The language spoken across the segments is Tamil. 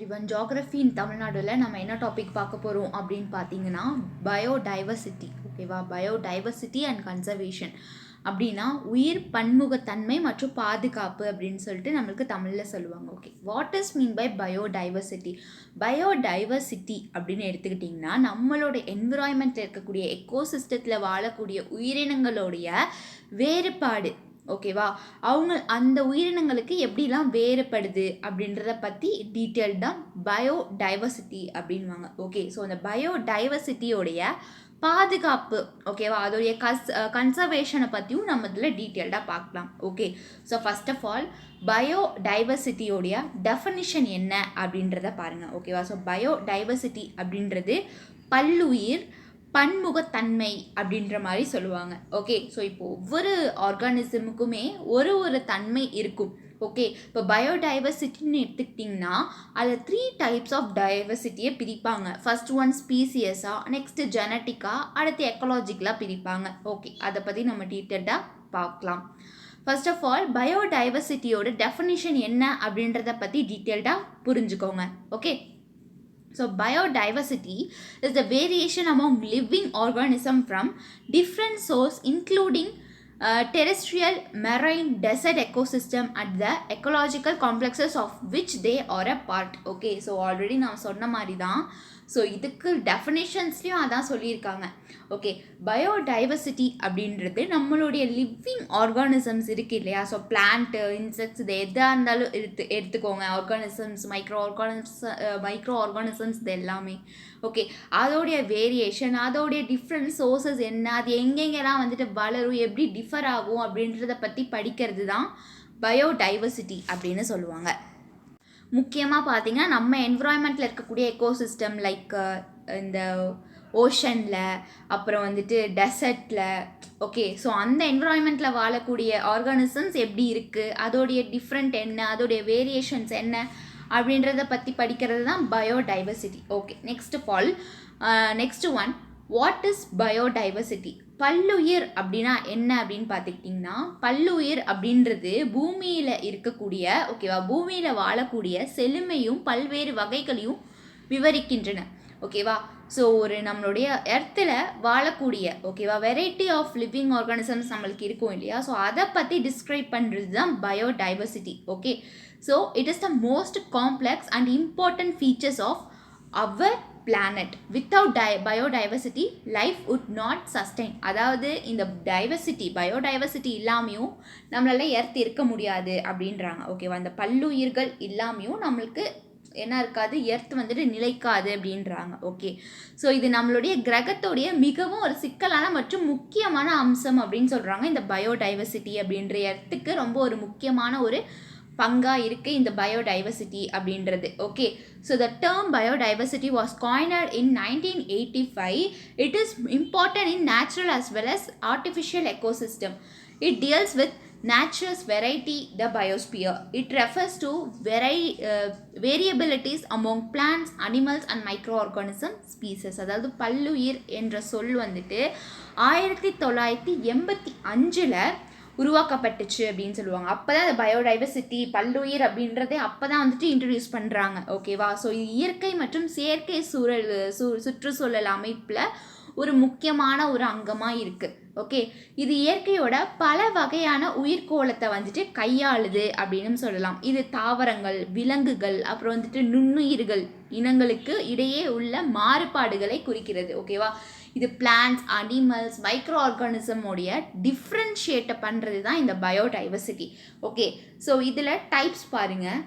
everyone. Geography in தமிழ்நாடுல நம்ம என்ன டாபிக் பார்க்க போறோம் அப்படின்னு பார்த்தீங்கன்னா பயோடைவர்சிட்டி. ஓகேவா? பயோடைவர்சிட்டி அண்ட் கன்சர்வேஷன் அப்படின்னா உயிர் பன்முகத்தன்மை மற்றும் பாதுகாப்பு அப்படின்னு சொல்லிட்டு நம்மளுக்கு தமிழில் சொல்லுவாங்க. Okay, what is mean by biodiversity? Biodiversity அப்படின்னு எடுத்துக்கிட்டிங்கன்னா நம்மளோட என்விரான்மெண்ட்டில் இருக்கக்கூடிய எக்கோசிஸ்டத்தில் வாழக்கூடிய உயிரினங்களுடைய வேறுபாடு. ஓகேவா? அவங்க அந்த உயிரினங்களுக்கு எப்படிலாம் வேறுபடுது அப்படின்றத பற்றி டீட்டெயில்டாக பயோடைவர்சிட்டி அப்படின்வாங்க. ஓகே, ஸோ அந்த பயோடைவர்சிட்டியோடைய பாதுகாப்பு, ஓகேவா, அதோடைய கன்சர்வேஷனை பற்றியும் நம்ம இதில் டீட்டெயில்டாக பார்க்கலாம். Okay, so first of all பயோடைவர்சிட்டியோடைய டெஃபனிஷன் என்ன அப்படின்றத பாருங்கள். ஓகேவா? ஸோ பயோடைவர்சிட்டி அப்படின்றது பல்லுயிர் பன்முகத்தன்மை அப்படின்ற மாதிரி சொல்லுவாங்க. ஓகே, ஸோ இப்போ ஒவ்வொரு ஆர்கானிசமுக்குமே ஒரு தன்மை இருக்கும். ஓகே, இப்போ பயோடைவர்சிட்டின்னு எடுத்துக்கிட்டிங்கன்னா அதில் 3 டைப்ஸ் ஆஃப் டைவர்சிட்டியை பிரிப்பாங்க. ஃபர்ஸ்ட் ஒன் ஸ்பீசியஸாக, நெக்ஸ்ட்டு ஜெனட்டிக்காக, அடுத்து எக்கலாஜிக்கலாக பிரிப்பாங்க. ஓகே, அதை பற்றி நம்ம டீட்டெயில்டாக பார்க்கலாம். ஃபர்ஸ்ட் ஆஃப் ஆல் பயோடைவர்சிட்டியோட டெஃபினிஷன் என்ன அப்படின்றத பற்றி டீட்டெயில்டாக புரிஞ்சுக்கோங்க. Okay, so biodiversity is the variation among living organisms from different sources including terrestrial, marine, desert ecosystem at the ecological complexes of which they are a part. Okay, so already நான் சொன்ன மாதிரி தான். ஸோ இதுக்கு டெஃபினேஷன்ஸ்லையும் அதான் சொல்லியிருக்காங்க. ஓகே, பயோடைவர்சிட்டி அப்படின்றது நம்மளுடைய லிவிங் ஆர்கானிசம்ஸ் இருக்குது இல்லையா? ஸோ பிளான்ட்டு, இன்செக்ட்ஸ், இது எதாக இருந்தாலும் எடுத்துக்கோங்க. ஆர்கானிசம்ஸ், மைக்ரோ ஆர்கானிசம்ஸ் இது எல்லாமே. ஓகே, அதோடைய வேரியேஷன், அதோடைய டிஃப்ரெண்ட் சோர்சஸ் என்ன, அது எங்கெங்கெல்லாம் வந்துட்டு வளரும், எப்படி டிஃபர் ஆகும் அப்படின்றத பற்றி படிக்கிறது தான் பயோடைவர்சிட்டி அப்படின்னு சொல்லுவாங்க. முக்கியமாக பார்த்தீங்கன்னா நம்ம என்விரான்மெண்ட்டில் இருக்கக்கூடிய எக்கோசிஸ்டம் லைக் இந்த ஓஷனில், அப்புறம் வந்துட்டு டெசர்ட்டில். ஓகே, ஸோ அந்த என்விரான்மெண்ட்டில் வாழக்கூடிய ஆர்கானிசம்ஸ் எப்படி இருக்குது, அதோடைய டிஃப்ரெண்ட் என்ன, அதோடைய வேரியேஷன்ஸ் என்ன அப்படின்றத பற்றி படிக்கிறது தான் biodiversity. Okay, next one what is biodiversity? பல்லுயிர் அப்படின்னா என்ன அப்படின்னு பார்த்துக்கிட்டிங்கன்னா பல்லுயிர் அப்படின்றது பூமியில் இருக்கக்கூடிய, ஓகேவா, பூமியில் வாழக்கூடிய செழுமையும் பல்வேறு வகைகளையும் விவரிக்கின்றன. ஓகேவா? ஸோ ஒரு நம்மளுடைய எர்த்தில் வாழக்கூடிய, ஓகேவா, வெரைட்டி ஆஃப் லிவிங் ஆர்கானிசம்ஸ் நம்மளுக்கு இருக்கும் இல்லையா? ஸோ அதை பற்றி டிஸ்கிரைப் பண்ணுறது தான் biodiversity. Okay, so it is the most complex and important features of our planet. Without biodiversity life would not sustain. அதாவது இந்த பயோடைவர்சிட்டி இல்லாமையும் நம்மளால எர்த் இருக்க முடியாது அப்படின்றாங்க. ஓகேவா? அந்த பல்லுயிர்கள் இல்லாமையும் நம்மளுக்கு என்ன இருக்காது, எர்த் வந்துட்டு நிலைக்காது அப்படின்றாங்க. ஓகே, ஸோ இது நம்மளுடைய கிரகத்தோடைய மிகவும் ஒரு சிக்கலான மற்றும் முக்கியமான அம்சம் அப்படின்னு சொல்கிறாங்க. இந்த பயோடைவர்சிட்டி அப்படின்ற எர்த்துக்கு ரொம்ப ஒரு முக்கியமான ஒரு பங்காக இருக்குது இந்த பயோடைவர்சிட்டி அப்படின்றது. Okay, so the term biodiversity was coined in 1985. It is important in natural as well as artificial ecosystem. It deals with nature's variety, the biosphere. It refers to variabilities among plants, animals and microorganism species. அதாவது பல்லுயிர் என்ற சொல் வந்துட்டு 1985 உருவாக்கப்பட்டுச்சு அப்படின்னு சொல்லுவாங்க. அப்போ தான் அந்த பயோடைவர்சிட்டி, பல்லுயிர் அப்படின்றதே அப்போ தான் வந்துட்டு இன்ட்ரடியூஸ் பண்ணுறாங்க. ஓகேவா? ஸோ இது இயற்கை மற்றும் செயற்கை சுற்றுச்சூழல் அமைப்பில் ஒரு முக்கியமான ஒரு அங்கமாக இருக்குது. ஓகே, இது இயற்கையோட பல வகையான உயிர்கோளத்தை வந்துட்டு கையாளுது அப்படின்னு சொல்லலாம். இது தாவரங்கள், விலங்குகள், அப்புறம் வந்துட்டு நுண்ணுயிர்கள் இனங்களுக்கு இடையே உள்ள மாறுபாடுகளை குறிக்கிறது. ஓகேவா? இது பிளான்ட்ஸ், அனிமல்ஸ், மைக்ரோ ஆர்கானிசமோடைய டிஃப்ரென்ஷியேட்டை பண்ணுறது தான் இந்த பயோடைவர்சிட்டி. ஓகே, ஸோ இதில் டைப்ஸ் பாருங்கள்.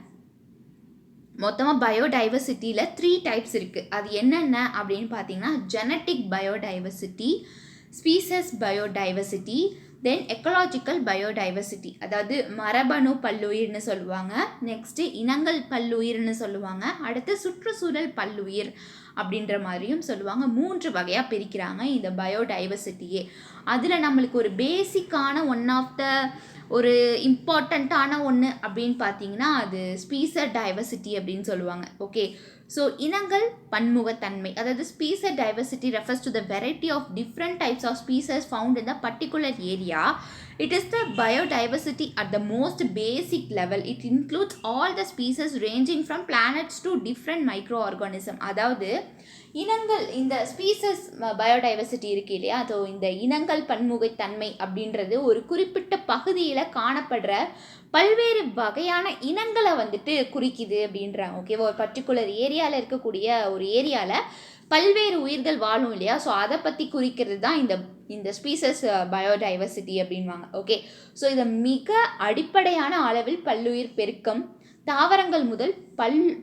மொத்தமாக பயோடைவர்சிட்டியில் 3 டைப்ஸ் இருக்குது. அது என்னென்ன அப்படின்னு பார்த்தீங்கன்னா ஜெனட்டிக் பயோடைவர்சிட்டி, ஸ்பீசஸ் பயோடைவர்சிட்டி, தென் எக்கலாஜிக்கல் பயோடைவர்சிட்டி, அதாவது மரபணு பல்லுயிர்னு சொல்லுவாங்க, நெக்ஸ்ட்டு இனங்கள் பல்லுயிர்னு சொல்லுவாங்க, அடுத்து சுற்றுச்சூழல் பல்லுயிர் அப்படின்ற மாதிரியும் சொல்லுவாங்க. 3 வகையாக பிரிக்கிறாங்க இந்த பயோடைவர்சிட்டியே. அதில் நம்மளுக்கு ஒரு பேசிக்கான ஒன் ஆஃப் த ஒரு இம்பார்ட்டண்ட்டான ஒன்று அப்படின்னு பார்த்தீங்கன்னா அது ஸ்பீசர் டைவர்சிட்டி அப்படின்னு சொல்லுவாங்க. ஓகே, ஸோ இனங்கள் பன்முகத்தன்மை, அதாவது species diversity refers to the variety of different types of species found in the particular area. criteria. It is the biodiversity at the most basic level. It includes all the species ranging from planets to different microorganisms. அதாவது இனங்கள், இந்த ஸ்பீசஸ் பயோடைவர்சிட்டி இருக்கு இல்லையா, ஸோ இந்த இனங்கள் பன்முகத்தன்மை அப்படின்றது ஒரு குறிப்பிட்ட பகுதியில் காணப்படுற பல்வேறு வகையான இனங்களை வந்துட்டு குறிக்குது அப்படின்றாங்க. ஓகேவா, ஒரு பர்டிகுலர் ஏரியாவில் இருக்கக்கூடிய ஒரு ஏரியாவில் பல்வேறு உயிர்கள் வாழும் இல்லையா, ஸோ அதை பற்றி குறிக்கிறது தான் இந்த ஸ்பீசஸ் பயோடைவர்சிட்டி அப்படின்வாங்க. ஓகே, ஸோ இதை மிக அடிப்படையான அளவில் பல்லுயிர் பெருக்கம், தாவரங்கள் முதல்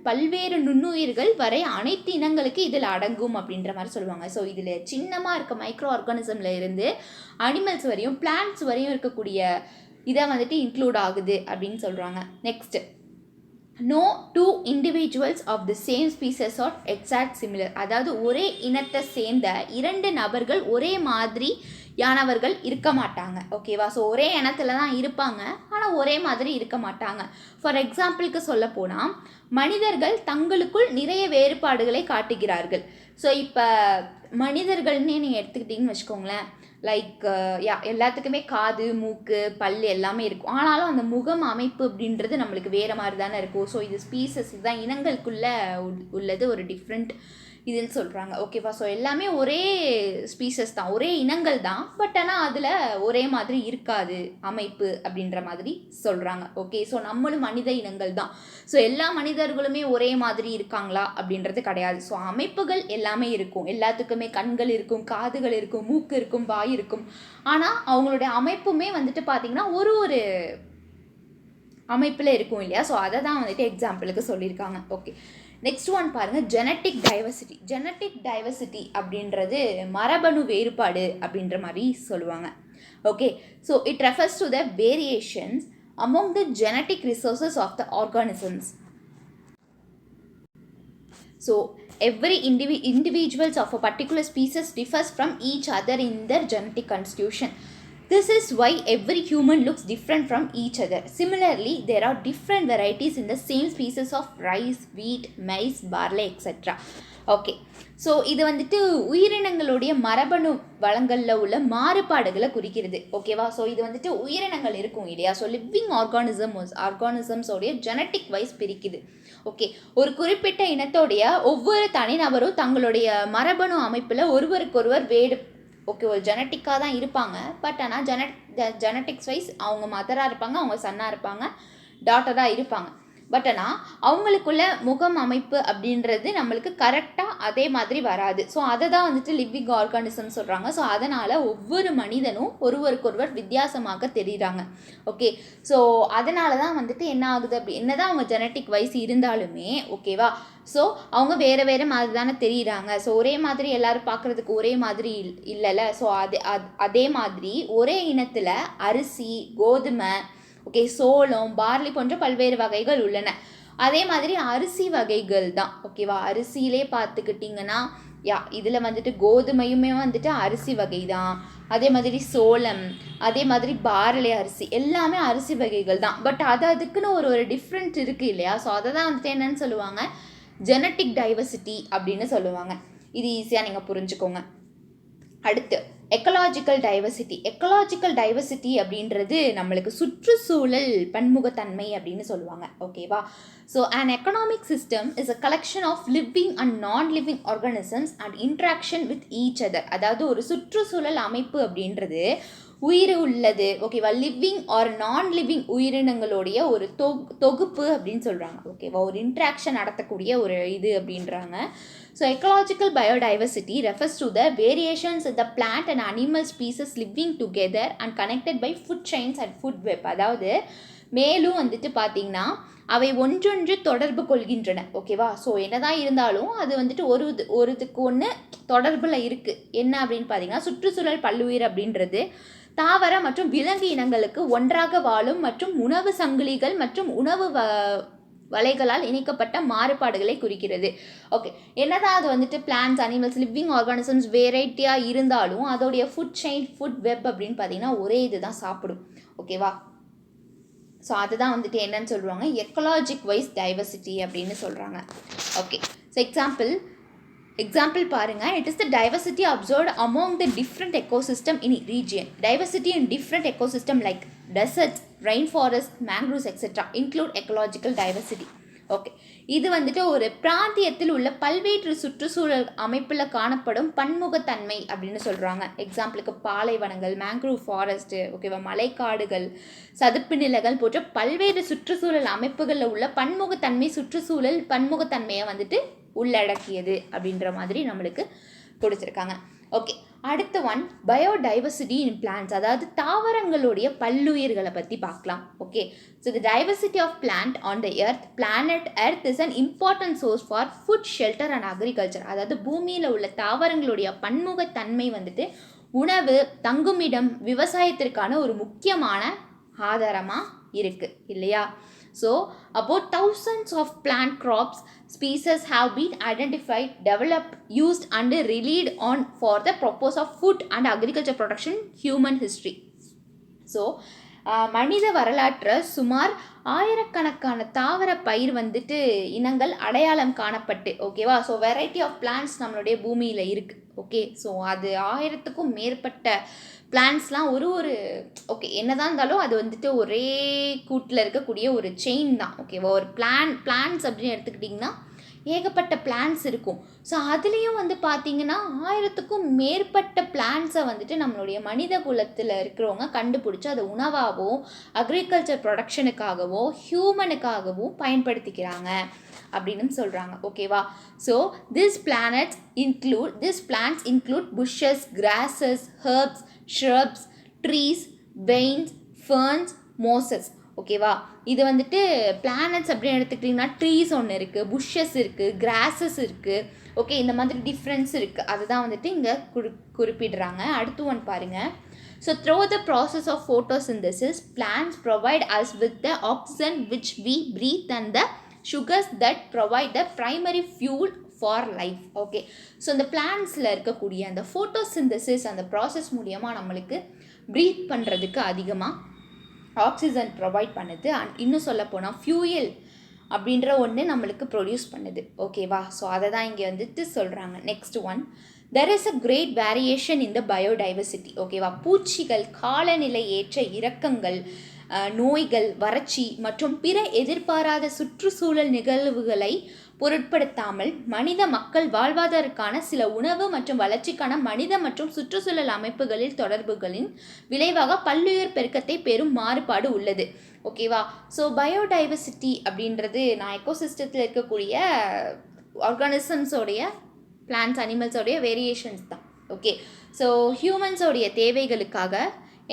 பல்வேறு நுண்ணுயிர்கள் வரை அனைத்து இனங்களுக்கு இதில் அடங்கும் அப்படின்ற மாதிரி சொல்லுவாங்க. ஸோ இதில் சின்னமாக இருக்க மைக்ரோ ஆர்கானிசமில் இருந்து அனிமல்ஸ் வரையும் பிளான்ட்ஸ் வரையும் இருக்கக்கூடிய இதை வந்துட்டு இன்க்ளூட் ஆகுது அப்படின்னு சொல்கிறாங்க. Next, no two individuals of the same species are exact similar. அதாவது ஒரே இனத்தை சேர்ந்த இரண்டு நபர்கள் ஒரே மாதிரியானவர்கள் இருக்க மாட்டாங்க. ஓகேவா, ஸோ ஒரே இனத்துல தான் இருப்பாங்க, ஆனால் ஒரே மாதிரி இருக்க மாட்டாங்க. ஃபார் எக்ஸாம்பிளுக்கு சொல்ல போனால், மனிதர்கள் தங்களுக்குள் நிறைய வேறுபாடுகளை காட்டுகிறார்கள். ஸோ இப்போ மனிதர்கள்னே நீங்கள் எடுத்துக்கிட்டிங்கன்னு வச்சுக்கோங்களேன், லைக் எல்லாத்துக்குமே காது, மூக்கு, பல் எல்லாமே இருக்கும். ஆனாலும் அந்த முகம் அமைப்பு அப்படின்றது நம்மளுக்கு வேறு மாதிரி தானே இருக்கும். ஸோ இது ஸ்பீசஸ் தான், இனங்களுக்குள்ளே உள்ளது ஒரு டிஃப்ரெண்ட் இதுன்னு சொல்கிறாங்க. ஓகேவா, ஸோ எல்லாமே ஒரே ஸ்பீசஸ் தான், ஒரே இனங்கள் தான், பட் ஆனால் அதில் ஒரே மாதிரி இருக்காது அமைப்பு அப்படின்ற மாதிரி சொல்கிறாங்க. ஓகே, ஸோ நம்மளும் மனித இனங்கள் தான். ஸோ எல்லா மனிதர்களுமே ஒரே மாதிரி இருக்காங்களா அப்படின்றது கிடையாது. ஸோ அமைப்புகள் எல்லாமே இருக்கும், எல்லாத்துக்குமே கண்கள் இருக்கும், காதுகள் இருக்கும், மூக்கு இருக்கும், வாய் இருக்கும். ஆனால் அவங்களுடைய அமைப்புமே வந்துட்டு பார்த்திங்கன்னா ஒரு அமைப்பில் இருக்கும் இல்லையா. ஸோ அதை தான் வந்துட்டு எக்ஸாம்பிளுக்கு சொல்லியிருக்காங்க. ஓகே, நெக்ஸ்ட் ஒன் பாருங்கள், ஜெனட்டிக் டைவர்சிட்டி. ஜெனட்டிக் டைவர்சிட்டி அப்படின்றது மரபணு வேறுபாடு அப்படின்ற மாதிரி சொல்லுவாங்க. Okay, so it refers to the variations among the genetic resources of the organisms. So every individuals of a particular species differs from each other in their genetic constitution. This is why every human looks different from each other. Similarly, there are different varieties in the same species of rice, wheat, maize, barley, etc. Okay, so இது வந்துட்டு உயிரினங்களுடைய மரபணு வளங்களில் உள்ள மாறுபாடுகளை குறிக்கிறது. ஓகேவா, ஸோ இது வந்துட்டு உயிரினங்கள் இருக்கும் இல்லையா, ஸோ லிவிங் ஆர்கானிசம்ஸோடைய ஜெனட்டிக் வைஸ் பிரிக்குது. ஓகே, ஒரு குறிப்பிட்ட இனத்தோடைய ஒவ்வொரு தனிநபரும் தங்களுடைய மரபணு அமைப்பில் ஒருவருக்கொருவர் ஓகே, ஒரு ஜெனட்டிக்காக தான் இருப்பாங்க, பட் ஆனால் ஜெனட்டிக்ஸ் வைஸ் அவங்க மதராக இருப்பாங்க, அவங்க சன்னாக இருப்பாங்க, டாட்டராக இருப்பாங்க. பட் ஆனால் அவங்களுக்குள்ள முகம் அமைப்பு அப்படின்றது நம்மளுக்கு கரெக்டாக அதே மாதிரி வராது. ஸோ அதை தான் வந்துட்டு லிவிங் ஆர்கானிசம் சொல்கிறாங்க. ஸோ அதனால் ஒவ்வொரு மனிதனும் ஒருவருக்கொருவர் வித்தியாசமாக தெரியுறாங்க. ஓகே, ஸோ அதனால தான் வந்துட்டு என்ன ஆகுது, அப்படி என்ன தான் அவங்க ஜெனட்டிக் வைஸ் இருந்தாலுமே, ஓகேவா, ஸோ அவங்க வேறு வேறு மாதிரி தானே தெரியுறாங்க. ஸோ ஒரே மாதிரி எல்லோரும் பார்க்குறதுக்கு ஒரே மாதிரி இல்லைல்ல. ஸோ அதே மாதிரி ஒரே இனத்தில் அரிசி, கோதுமை, ஓகே, சோளம், பார்லி போன்ற பல்வேறு வகைகள் உள்ளன. அதே மாதிரி அரிசி வகைகள் தான். ஓகேவா, அரிசியிலே பார்த்துக்கிட்டிங்கன்னா இதில் வந்துட்டு கோதுமையுமே வந்துட்டு அரிசி வகை தான். அதே மாதிரி சோளம், அதே மாதிரி பார்லி அரிசி எல்லாமே அரிசி வகைகள் தான். பட் அதுக்குன்னு ஒரு டிஃப்ரெண்ட் இருக்குது இல்லையா. ஸோ அதை தான் வந்துட்டு என்னன்னு சொல்லுவாங்க, ஜெனட்டிக் டைவர்சிட்டி அப்படின்னு சொல்லுவாங்க. இது ஈஸியாக நீங்கள் புரிஞ்சுக்கோங்க. அடுத்து எக்கலாஜிக்கல் டைவர்சிட்டி. எக்கலாஜிக்கல் டைவர்சிட்டி அப்படின்றது நம்மளுக்கு சுற்றுச்சூழல் பன்முகத்தன்மை அப்படின்னு சொல்லுவாங்க. ஓகேவா, so an economic system is a collection of living and non-living organisms and interaction with each other. அதாவது ஒரு சுற்றுச்சூழல் அமைப்பு அப்படின்றது உயிர் உள்ளது, ஓகேவா, லிவிங் ஆர் நான் லிவிங் உயிரினங்களுடைய ஒரு தொகுப்பு அப்படின்னு சொல்கிறாங்க. ஓகேவா, ஒரு இன்ட்ராக்ஷன் நடத்தக்கூடிய ஒரு இது அப்படின்றாங்க. So ecological biodiversity refers to the variations in the plant and animal species living together and connected by food chains and food web. அதாவது மேலும் வந்துட்டு பார்த்திங்கன்னா அவை ஒன்றொன்று தொடர்பு கொள்கின்றன. ஓகேவா, ஸோ என்னதான் இருந்தாலும் அது வந்துட்டு ஒருத்துக்கு ஒன்று தொடர்பில் இருக்குது. என்ன அப்படின்னு பார்த்தீங்கன்னா, சுற்றுச்சூழல் பல்லுயிர் அப்படின்றது தாவர மற்றும் விலங்கு இனங்களுக்கு ஒன்றாக வாழும் மற்றும் உணவு சங்கிலிகள் மற்றும் உணவு வலைகளால் இணைக்கப்பட்ட மாறுபாடுகளை குறிக்கிறது. ஓகே, என்னதான் அது வந்துட்டு பிளான்ஸ், அனிமல்ஸ், லிவிங் ஆர்கானிசம்ஸ் வெரைட்டியாக இருந்தாலும் அதோடைய ஃபுட் செயின், ஃபுட் வெப் அப்படின்னு பார்த்தீங்கன்னா ஒரே இது தான் சாப்பிடும். ஓகேவா, ஸோ அதுதான் வந்துட்டு என்னன்னு சொல்லுவாங்க, எக்கலாஜிக் வைஸ் டைவர்சிட்டி அப்படின்னு சொல்கிறாங்க. ஓகே, ஸோ எக்ஸாம்பிள், எக்ஸாம்பிள் பாருங்கள், it is the diversity observed among the different ecosystem in region. Diversity in different ecosystem like desserts, rain forest, mangroves etcetera include ecological diversity. Okay, இது வந்துட்டு ஒரு பிராந்தியத்தில் உள்ள பல்வேறு சுற்றுச்சூழல் அமைப்பில் காணப்படும் பன்முகத்தன்மை அப்படின்னு சொல்கிறாங்க. எக்ஸாம்பிளுக்கு பாலைவனங்கள், மேங்க்ரூவ் ஃபாரஸ்ட்டு, ஓகேவா, மலைக்காடுகள், சதுப்பு நிலங்கள் போன்ற பல்வேறு சுற்றுச்சூழல் அமைப்புகளில் உள்ள பன்முகத்தன்மை சுற்றுச்சூழல் பன்முகத்தன்மையை வந்துட்டு உள்ளடக்கியது அப்படின்ற மாதிரி நம்மளுக்கு கொடுத்துருக்காங்க. ஓகே, அடுத்த ஒன் பயோடைவர்சிட்டி இன் பிளான்ட்ஸ், அதாவது தாவரங்களுடைய பல்லுயிர்களை பற்றி பார்க்கலாம். Okay, so the diversity of plant on the planet earth is an important source for food, shelter and agriculture. அதாவது பூமியில் உள்ள தாவரங்களுடைய பன்முகத்தன்மை வந்துட்டு உணவு, தங்குமிடம், விவசாயத்திற்கான ஒரு முக்கியமான ஆதாரமாக இருக்குது இல்லையா? So, about thousands of plant crops species have been identified, developed, used and relied on for the purpose of food and agriculture production human history. So, மனித வரலாற்றில் சுமார் ஆயிரக்கணக்கான தாவர பயிர் வந்துட்டு இனங்கள் அடையாளம் காணப்பட்டு, ஓகேவா, ஸோ வெரைட்டி ஆஃப் பிளான்ட்ஸ் நம்மளுடைய பூமியில் இருக்குது. ஓகே, ஸோ அது 1000க்கும் மேற்பட்ட பிளான்ட்ஸ்லாம் ஒரு ஓகே என்னதான் இருந்தாலும் அது வந்துட்டு ஒரே கூட்டில் இருக்கக்கூடிய ஒரு செயின் தான். ஓகேவா, ஒரு பிளான்ட்ஸ் அப்படின்னு எடுத்துக்கிட்டிங்கன்னா ஏகப்பட்ட பிளான்ட்ஸ் இருக்கும். ஸோ அதுலேயும் வந்து பார்த்திங்கன்னா 1000க்கும் மேற்பட்ட பிளான்ட்ஸை வந்துட்டு நம்மளுடைய மனித குலத்தில் இருக்கிறவங்க கண்டுபிடிச்சி அதை உணவாகவோ அக்ரிகல்ச்சர் ப்ரொடக்ஷனுக்காகவோ ஹியூமனுக்காகவும் பயன்படுத்திக்கிறாங்க அப்படின்னு சொல்கிறாங்க. ஓகேவா, so this plants include bushes, grasses, herbs, shrubs, trees, vines, ferns, mosses. ஓகேவா, இது வந்துட்டு பிளானட்ஸ் அப்படின்னு எடுத்துக்கிட்டிங்கன்னா ட்ரீஸ் ஒன்று இருக்குது, புஷ்ஷஸ் இருக்குது, கிராசஸ் இருக்குது. ஓகே, இந்த மாதிரி டிஃப்ரென்ஸ் இருக்குது, அதுதான் வந்துட்டு இங்கே குறிப்பிடுறாங்க. அடுத்து ஒன்று பாருங்கள். So through the process of photosynthesis, plants provide us with the oxygen which we breathe and the sugars that provide the primary fuel for life. Okay, so இந்த பிளான்ட்ஸில் இருக்கக்கூடிய அந்த ஃபோட்டோசிந்தசிஸ் அந்த ப்ராசஸ் மூலியமாக நம்மளுக்கு ப்ரீத் பண்ணுறதுக்கு அதிகமாக ஆக்சிஜன் ப்ரொவைட் பண்ணுது. அண்ட் இன்னும் சொல்ல போனால் ஃபியூயல் அப்படின்ற ஒன்று நம்மளுக்கு ப்ரொடியூஸ் பண்ணுது. ஓகேவா, ஸோ அதை தான் இங்கே வந்துட்டு சொல்கிறாங்க. Next one, there is a great variation in the biodiversity. ஓகேவா, பூச்சிகள், காலநிலை ஏற்ற இறக்கங்கள், நோய்கள், வறட்சி மற்றும் பிற எதிர்பாராத சுற்றுச்சூழல் நிகழ்வுகளை பொருட்படுத்தாமல் மனித மக்கள் வாழ்வதற்கான சில உணவு மற்றும் வளர்ச்சிக்கான மனித மற்றும் சுற்றுச்சூழல் அமைப்புகளில் தொடர்புகளின் விளைவாக பல்லுயிர் பெருக்கத்தை பெரும் மாறுபாடு உள்ளது. ஓகேவா, ஸோ பயோடைவர்சிட்டி அப்படின்றது நான் எக்கோசிஸ்டத்தில் இருக்கக்கூடிய ஆர்கானிசம்ஸோடைய பிளான்ட்ஸ், அனிமல்ஸோடைய வேரியேஷன்ஸ் தான். ஓகே, ஸோ ஹியூமன்ஸோடைய தேவைகளுக்காக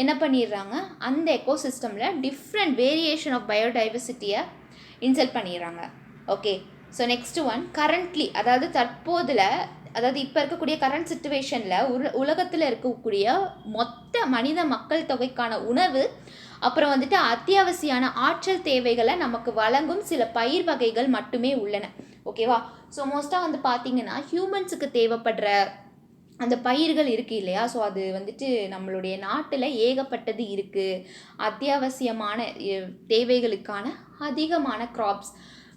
என்ன பண்ணிடுறாங்க, அந்த எக்கோசிஸ்டமில் டிஃப்ரெண்ட் வேரியேஷன் ஆஃப் பயோடைவர்சிட்டியை இன்சல்ட் பண்ணிடுறாங்க. Okay, so next one, currently, அதாவது தற்போதில், அதாவது இப்போ இருக்கக்கூடிய கரண்ட் சிச்சுவேஷனில் உலகத்தில் இருக்கக்கூடிய மொத்த மனித மக்கள் தொகைக்கான உணவு, அப்புறம் வந்துட்டு அத்தியாவசியான ஆற்றல் தேவைகளை நமக்கு வழங்கும் சில பயிர் வகைகள் மட்டுமே உள்ளன. ஓகேவா, ஸோ மோஸ்ட்டாக வந்து பார்த்திங்கன்னா ஹியூமன்ஸுக்கு தேவைப்படுற அந்த பயிர்கள் இருக்குது இல்லையா, ஸோ அது வந்துட்டு நம்மளுடைய நாட்டில் ஏகப்பட்டது இருக்குது. அத்தியாவசியமான தேவைகளுக்கான அதிகமான க்ராப்ஸ்,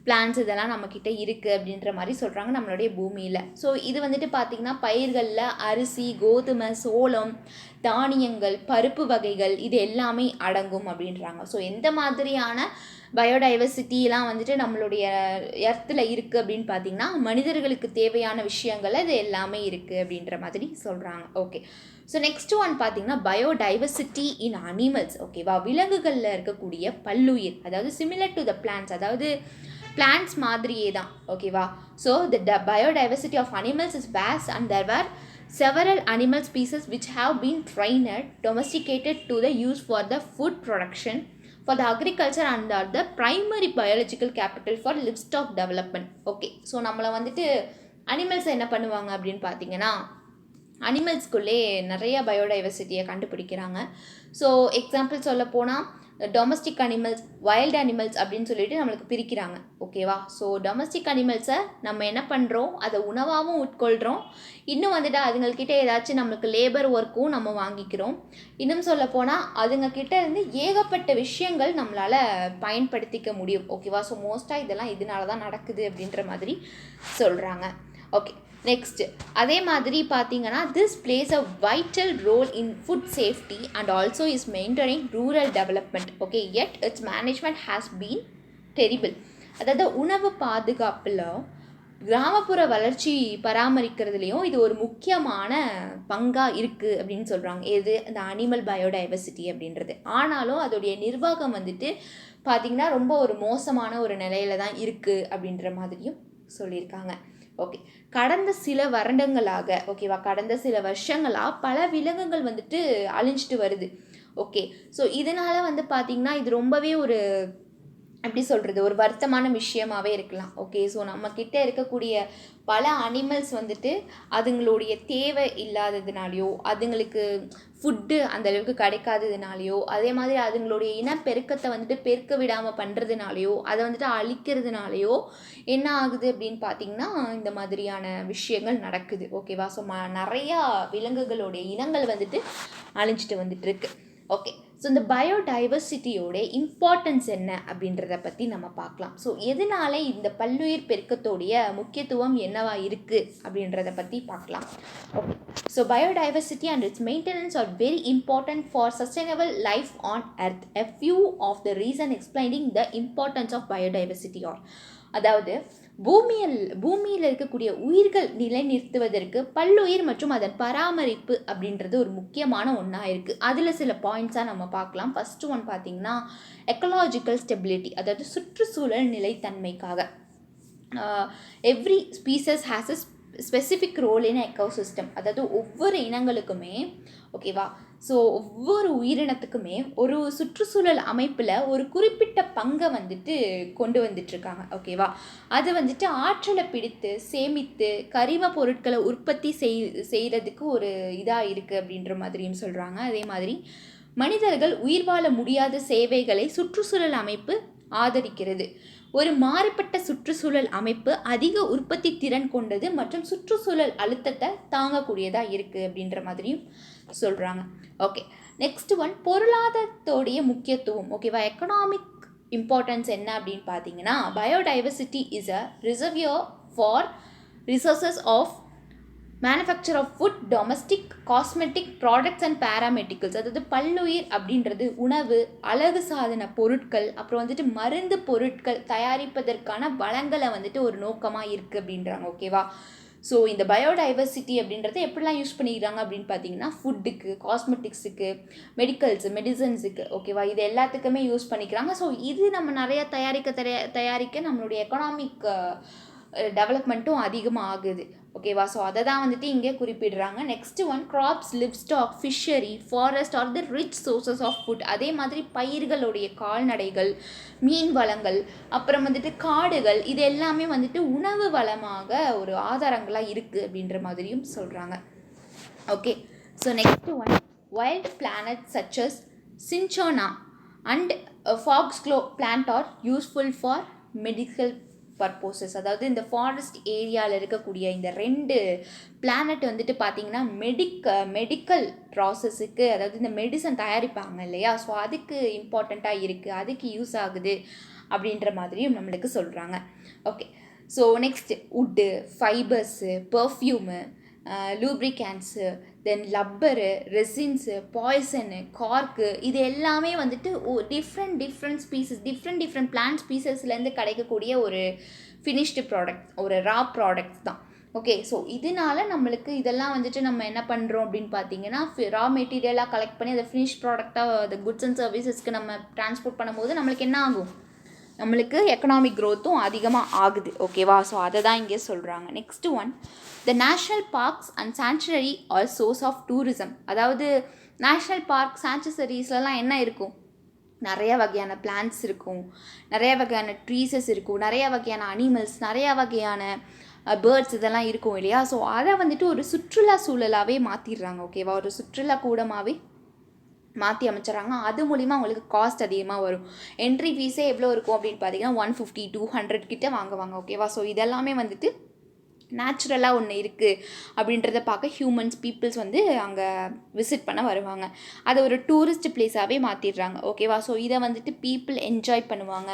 பிளான்ஸ் இதெல்லாம் நம்மக்கிட்ட இருக்குது அப்படின்ற மாதிரி சொல்கிறாங்க நம்மளுடைய பூமியில். ஸோ இது வந்துட்டு பார்த்திங்கன்னா பயிர்களில் அரிசி, கோதுமை, சோளம், தானியங்கள், பருப்பு வகைகள் இது எல்லாமே அடங்கும் அப்படின்றாங்க. ஸோ எந்த மாதிரியான பயோடைவர்சிட்டிலாம் வந்துட்டு நம்மளுடைய எர்த்தில் இருக்குது அப்படின்னு பார்த்திங்கன்னா மனிதர்களுக்கு தேவையான விஷயங்கள் இது எல்லாமே இருக்குது அப்படின்ற மாதிரி சொல்கிறாங்க. ஓகே, ஸோ நெக்ஸ்ட் ஒன் பார்த்திங்கன்னா பயோடைவர்சிட்டி இன் அனிமல்ஸ். ஓகேவா, விலங்குகளில் இருக்கக்கூடிய பல்லுயிர், அதாவது சிமிலர் டு த பிளான்ட்ஸ், அதாவது பிளான்ட்ஸ் மாதிரியே தான். ஓகேவா, so the biodiversity of animals is vast and there were several animal species which have been trained, domesticated to the use for the food production, for the agriculture and are the primary biological capital for livestock development. Okay, so நம்மளை வந்துட்டு அனிமல்ஸ் என்ன பண்ணுவாங்க அப்படின்னு பார்த்தீங்கன்னா அனிமல்ஸ்குள்ளே நிறைய பயோடைவர்சிட்டியை கண்டுபிடிக்கிறாங்க. ஸோ எக்ஸாம்பிள் சொல்ல போனால் டொமஸ்டிக் அனிமல்ஸ், வைல்டு அனிமல்ஸ் அப்படின்னு சொல்லிட்டு நம்மளுக்கு பிரிக்கிறாங்க. ஓகேவா, ஸோ டொமஸ்டிக் அனிமல்ஸை நம்ம என்ன பண்ணுறோம், அதை உணவாகவும் உட்கொள்கிறோம். இன்னும் வந்துட்டு அதுங்கக்கிட்ட ஏதாச்சும் நம்மளுக்கு லேபர் ஒர்க்கும் நம்ம வாங்கிக்கிறோம். இன்னும் சொல்ல போனால் அதுங்கக்கிட்ட இருந்து ஏகப்பட்ட விஷயங்கள் நம்மளால் பயன்படுத்திக்க முடியும். ஓகேவா, ஸோ மோஸ்ட்டாக இதெல்லாம் இதனால தான் நடக்குது அப்படின்ற மாதிரி சொல்கிறாங்க. ஓகே, நெக்ஸ்ட் அதே மாதிரி பார்த்தீங்கன்னா this plays a vital role in food safety and also is maintaining rural development. Okay, yet its management has been terrible. அதாவது உணவு பாதுகாப்பில் கிராமப்புற வளர்ச்சி பராமரிக்கிறதுலையும் இது ஒரு முக்கியமான பங்காக இருக்குது அப்படின்னு சொல்கிறாங்க. எது இந்த அனிமல் பயோடைவர்சிட்டி அப்படின்றது. ஆனாலும் அதோடைய நிர்வாகம் வந்துட்டு பார்த்திங்கன்னா ரொம்ப ஒரு மோசமான ஒரு நிலையில தான் இருக்குது அப்படின்ற மாதிரியும் சொல்லியிருக்காங்க. ஓகே, கடந்த சில வருடங்களாக ஓகேவா கடந்த சில வருஷங்களாக பல விலங்குகள் வந்துட்டு அழிஞ்சிட்டு வருது. ஓகே, ஸோ இதனால் வந்து பார்த்திங்கன்னா இது ரொம்பவே ஒரு எப்படி சொல்கிறது ஒரு வருத்தமான விஷயமாகவே இருக்கலாம். ஓகே, ஸோ நம்மக்கிட்ட இருக்கக்கூடிய பல அனிமல்ஸ் வந்துட்டு அதுங்களுடைய தேவை இல்லாததுனாலையோ அதுங்களுக்கு ஃபுட்டு அந்தளவுக்கு கிடைக்காததுனாலையோ அதே மாதிரி அதுங்களுடைய இனப்பெருக்கத்தை வந்துட்டு பெருக்க விடாமல் பண்ணுறதுனாலையோ அதை வந்துட்டு அழிக்கிறதுனாலையோ என்ன ஆகுது அப்படின்னு பார்த்திங்கன்னா இந்த மாதிரியான விஷயங்கள் நடக்குது. ஓகேவா, ஸோ நிறையா விலங்குகளுடைய இனங்கள் வந்துட்டு அழிஞ்சிட்டு வந்துட்டுருக்கு. ஓகே, ஸோ இந்த பயோடைவர்சிட்டியோட இம்பார்ட்டன்ஸ் என்ன அப்படின்றத பற்றி நம்ம பார்க்கலாம். ஸோ எதனால இந்த பல்லுயிர் பெருக்கத்தோடைய முக்கியத்துவம் என்னவா இருக்குது அப்படின்றத பற்றி பார்க்கலாம். Okay, so biodiversity and its maintenance are very important for sustainable life on earth. A few of the reason explaining the importance of biodiversity are அதாவது பூமியில் இருக்கக்கூடிய உயிர்கள் நிலைநிறுத்துவதற்கு பல்லுயிர் மற்றும் அதன் பராமரிப்பு அப்படின்றது ஒரு முக்கியமான ஒன்றா இருக்குது. அதில் சில பாயிண்ட்ஸாக நம்ம பார்க்கலாம். ஃபஸ்ட்டு ஒன் பார்த்திங்கன்னா எக்கலாஜிக்கல் ஸ்டெபிலிட்டி, அதாவது சுற்றுச்சூழல் நிலைத்தன்மைக்காக. Every species has a specific role in ecosystem. அதாவது ஒவ்வொரு இனங்களுக்குமே ஓகேவா, ஸோ ஒவ்வொரு உயிரினத்துக்குமே ஒரு சுற்றுச்சூழல் அமைப்பில் ஒரு குறிப்பிட்ட பங்கை வந்துட்டு கொண்டு வந்துட்டுருக்காங்க. ஓகேவா, அது வந்துட்டு ஆற்றலை பிடித்து சேமித்து கரிம பொருட்களை உற்பத்தி செய்கிறதுக்கு ஒரு இதாக இருக்குது அப்படின்ற மாதிரியும் சொல்கிறாங்க. அதே மாதிரி மனிதர்கள் உயிர் வாழ முடியாத சேவைகளை சுற்றுச்சூழல் அமைப்பு ஆதரிக்கிறது. ஒரு மாறுபட்ட சுற்றுச்சூழல் அமைப்பு அதிக உற்பத்தி திறன் கொண்டது மற்றும் சுற்றுச்சூழல் அழுத்தத்தை தாங்கக்கூடியதாக இருக்குது அப்படின்ற மாதிரியும் சொல்கிறாங்க. ஓகே, நெக்ஸ்ட் ஒன் பொருளாதாரத்தோடைய முக்கியத்துவம். ஓகேவா, எக்கனாமிக் இம்பார்ட்டன்ஸ் என்ன அப்படின்னு பார்த்தீங்கன்னா biodiversity is a reservoir for resources of manufacture of food, domestic, cosmetic products and paramedicals. அதாவது பல்லுயிர் அப்படின்றது உணவு, அழகு சாதன பொருட்கள், அப்புறம் வந்துட்டு மருந்து பொருட்கள் தயாரிப்பதற்கான வளங்களை வந்துட்டு ஒரு நோக்கமாக இருக்குது அப்படின்றாங்க. ஓகேவா, ஸோ இந்த பயோடைவர்சிட்டி அப்படின்றத எப்படிலாம் யூஸ் பண்ணிக்கிறாங்க அப்படின்னு பார்த்தீங்கன்னா ஃபுட்டுக்கு, காஸ்மெட்டிக்ஸுக்கு, மெடிசன்ஸுக்கு. ஓகேவா, இது எல்லாத்துக்குமே யூஸ் பண்ணிக்கிறாங்க. ஸோ இது நம்ம நிறையா தயாரிக்க நம்மளுடைய எக்கனாமிக் டெவலப்மெண்ட்டும் அதிகமாக ஆகுது. ஓகேவா, ஸோ அதை தான் வந்துட்டு இங்கே குறிப்பிடுறாங்க. Next one crops, livestock, fishery, forest are the rich sources of food. அதே மாதிரி பயிர்களுடைய கால்நடைகள், மீன் வளங்கள், அப்புறம் வந்துட்டு காடுகள், இது எல்லாமே வந்துட்டு உணவு வளமாக ஒரு ஆதாரங்களாக இருக்குது அப்படின்ற மாதிரியும் சொல்கிறாங்க. Okay, so next one wild plants such as cinchona and foxglove plant are useful for medical purposes. அதாவது இந்த ஃபாரஸ்ட் ஏரியாவில் இருக்கக்கூடிய இந்த 2 பிளானட் வந்துட்டு பார்த்திங்கன்னா மெடிக்கல் ப்ராசஸுக்கு, அதாவது இந்த மெடிசன் தயாரிப்பாங்க இல்லையா, ஸோ அதுக்கு இம்பார்ட்டண்ட்டாக இருக்குது, அதுக்கு யூஸ் ஆகுது அப்படின்ற மாதிரியும் நம்மளுக்கு சொல்கிறாங்க. Okay, so next wood, fibres, perfume, lubricants, then rubber, resins, poison, cork, இது எல்லாமே வந்துட்டு டிஃப்ரெண்ட் ஸ்பீசஸ் டிஃப்ரெண்ட் பிளான்ட் ஸ்பீசஸ்லேருந்து கிடைக்கக்கூடிய ஒரு ஃபினிஷ்டு ப்ராடக்ட், ஒரு ரா ப்ராடக்ட்ஸ் தான். ஓகே, ஸோ இதனால நம்மளுக்கு இதெல்லாம் வந்துட்டு நம்ம என்ன பண்ணுறோம் அப்படின்னு பார்த்தீங்கன்னா ரா மெட்டீரியலாக கலெக்ட் பண்ணி அதை ஃபினிஷ் ப்ராடக்டாக அது குட்ஸ் அண்ட் சர்வீசஸ்க்கு நம்ம டிரான்ஸ்போர்ட் பண்ணும்போது நம்மளுக்கு என்ன ஆகும், நம்மளுக்கு எக்கனாமிக் க்ரோத்தும் அதிகமாக ஆகுது. ஓகேவா, ஸோ அதை தான் இங்கே சொல்கிறாங்க. Next one the national parks and sanctuary are source of tourism. அதாவது நேஷ்னல் பார்க், சாங்சுரிஸ்லாம் என்ன இருக்கும், நிறைய வகையான பிளான்ட்ஸ் இருக்கும், நிறைய வகையான ட்ரீஸஸ் இருக்கும், நிறைய வகையான அனிமல்ஸ், நிறைய வகையான பேர்ட்ஸ் இதெல்லாம் இருக்கும் இல்லையா. ஸோ அதை வந்துட்டு ஒரு சுற்றுலா சூழலாகவே மாற்றிடுறாங்க. ஓகேவா, ஒரு சுற்றுலா கூடமாகவே மாற்றி அமைச்சிட்றாங்க. அது மூலிமா அவங்களுக்கு காஸ்ட் அதிகமாக வரும். என்ட்ரி ஃபீஸே எவ்வளோ இருக்கும் அப்படின்னு பார்த்தீங்கன்னா 150-200 கிட்ட வாங்குவாங்க. ஓகேவா, ஸோ இதெல்லாமே வந்துட்டு நேச்சுரலாக ஒன்று இருக்குது அப்படின்றத பார்க்க பீப்புள்ஸ் வந்து அங்கே விசிட் பண்ண வருவாங்க. அதை ஒரு டூரிஸ்ட் பிளேஸாகவே மாற்றிடுறாங்க. ஓகேவா, ஸோ இதை வந்துட்டு பீப்புள் என்ஜாய் பண்ணுவாங்க.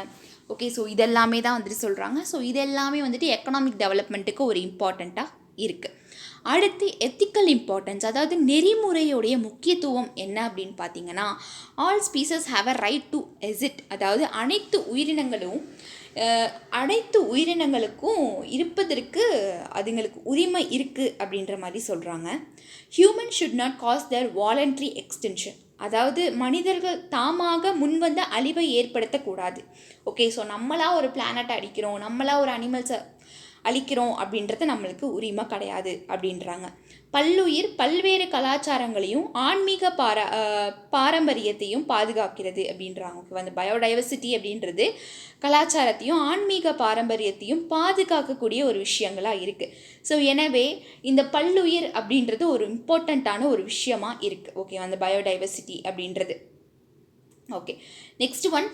ஓகே, ஸோ இதெல்லாமே தான் வந்துட்டு சொல்கிறாங்க. ஸோ இதெல்லாமே வந்துட்டு எக்கனாமிக் டெவலப்மெண்ட்டுக்கு ஒரு இம்பார்ட்டண்ட்டாக இருக்குது. அடுத்து எத்திக்கல் இம்பார்ட்டன்ஸ், அதாவது நெறிமுறையுடைய முக்கியத்துவம் என்ன அப்படின்னு பார்த்தீங்கன்னா, all species have a right to exit, அதாவது அனைத்து உயிரினங்களுக்கும் இருப்பதற்கு அதுங்களுக்கு உரிமை இருக்குது அப்படின்ற மாதிரி சொல்கிறாங்க. Human should not cause their voluntary extension, அதாவது மனிதர்கள் தாமாக முன்வந்த அழிவை ஏற்படுத்தக்கூடாது. ஓகே, ஸோ நம்மளா ஒரு பிளானட்டை அடிக்கிறோம், நம்மளா ஒரு அனிமல்ஸை அழிக்கிறோம் அப்படின்றது நம்மளுக்கு உரிமை கிடையாது அப்படின்றாங்க. பல்லுயிர் பல்வேறு கலாச்சாரங்களையும் ஆன்மீக பாரம்பரியத்தையும் பாதுகாக்கிறது அப்படின்றாங்க. ஓகே, அந்த பயோடைவர்சிட்டி அப்படின்றது கலாச்சாரத்தையும் ஆன்மீக பாரம்பரியத்தையும் பாதுகாக்கக்கூடிய ஒரு விஷயங்களாக இருக்குது. ஸோ எனவே இந்த பல்லுயிர் அப்படின்றது ஒரு இம்பார்ட்டண்ட்டான ஒரு விஷயமா இருக்குது. ஓகே, அந்த பயோடைவர்சிட்டி அப்படின்றது. ஓகே, நெக்ஸ்ட் ஒன்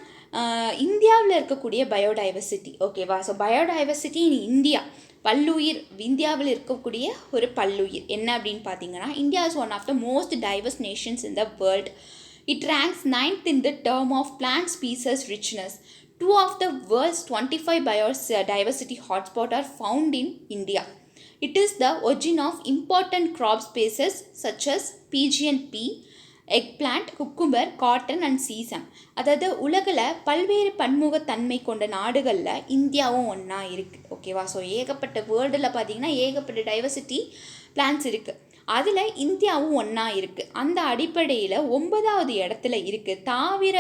இந்தியாவில் இருக்கக்கூடிய பயோடைவர்சிட்டி. ஓகேவா, ஸோ பயோடைவர்சிட்டி இன் இந்தியா, பல்லுயிர் இந்தியாவில் இருக்கக்கூடிய ஒரு பல்லுயிர் என்ன அப்படின்னு பார்த்தீங்கன்னா, India is one of the most diverse nations in the world. It ranks 9th in the term of plant species richness. 2 of the world's 25 biodiversity hotspots are found in India. It is the origin of important crop species such as pigeon pea, eggplant, cucumber, cotton and sesame. அதாவது உலகில் பல்வேறு பன்முகத்தன்மை கொண்ட நாடுகளில் இந்தியாவும் ஒன்றா இருக்குது. ஓகேவா, ஸோ ஏகப்பட்ட வேர்ல்டில் பார்த்திங்கன்னா ஏகப்பட்ட டைவர்சிட்டி பிளான்ஸ் இருக்குது. அதில் இந்தியாவும் ஒன்றா இருக்குது. அந்த அடிப்படையில் 9வது இடத்துல இருக்குது. தாவிர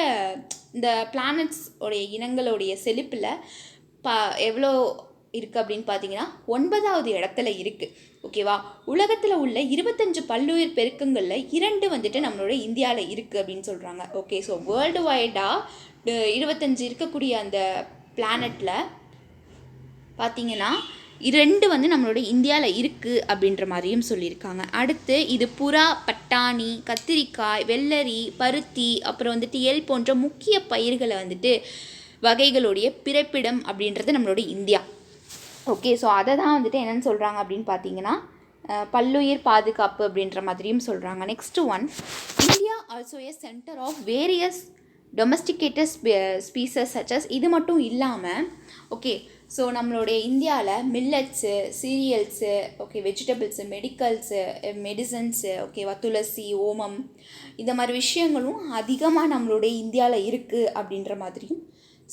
இந்த பிளானட்ஸ் உடைய இனங்களுடைய செழிப்பில் எவ்வளோ இருக்குது அப்படின்னு பார்த்தீங்கன்னா 9வது இடத்துல இருக்குது. ஓகேவா, உலகத்தில் உள்ள 25 பல்லுயிர் பெருக்கங்களில் 2 வந்துட்டு நம்மளோட இந்தியாவில் இருக்குது அப்படின்னு சொல்கிறாங்க. ஓகே, ஸோ வேர்ல்டு வைடாக 25 இருக்கக்கூடிய அந்த பிளானட்டில் பார்த்தீங்கன்னா 2 வந்து நம்மளோட இந்தியாவில் இருக்குது அப்படின்ற மாதிரியும் சொல்லியிருக்காங்க. அடுத்து இது புறா, பட்டாணி, கத்திரிக்காய், வெள்ளரி, பருத்தி, அப்புறம் வந்துட்டு எள் போன்ற முக்கிய பயிர்களை வந்துட்டு வகைகளுடைய பிறப்பிடம் அப்படின்றது நம்மளோட இந்தியா. ஓகே, ஸோ அதை தான் வந்துட்டு என்னென்னு சொல்கிறாங்க அப்படின்னு பார்த்தீங்கன்னா பல்லுயிர் பாதுகாப்பு அப்படின்ற மாதிரியும் சொல்கிறாங்க. Next one, India also a centre of various domesticated species such as. இது மட்டும் இல்லாமல் ஓகே, ஸோ நம்மளுடைய இந்தியாவில் millets, cereals, okay, vegetables, medicines, ஓகேவா, துளசி, ஓமம், இந்த மாதிரி விஷயங்களும் அதிகமாக நம்மளுடைய இந்தியாவில் இருக்குது அப்படின்ற மாதிரியும்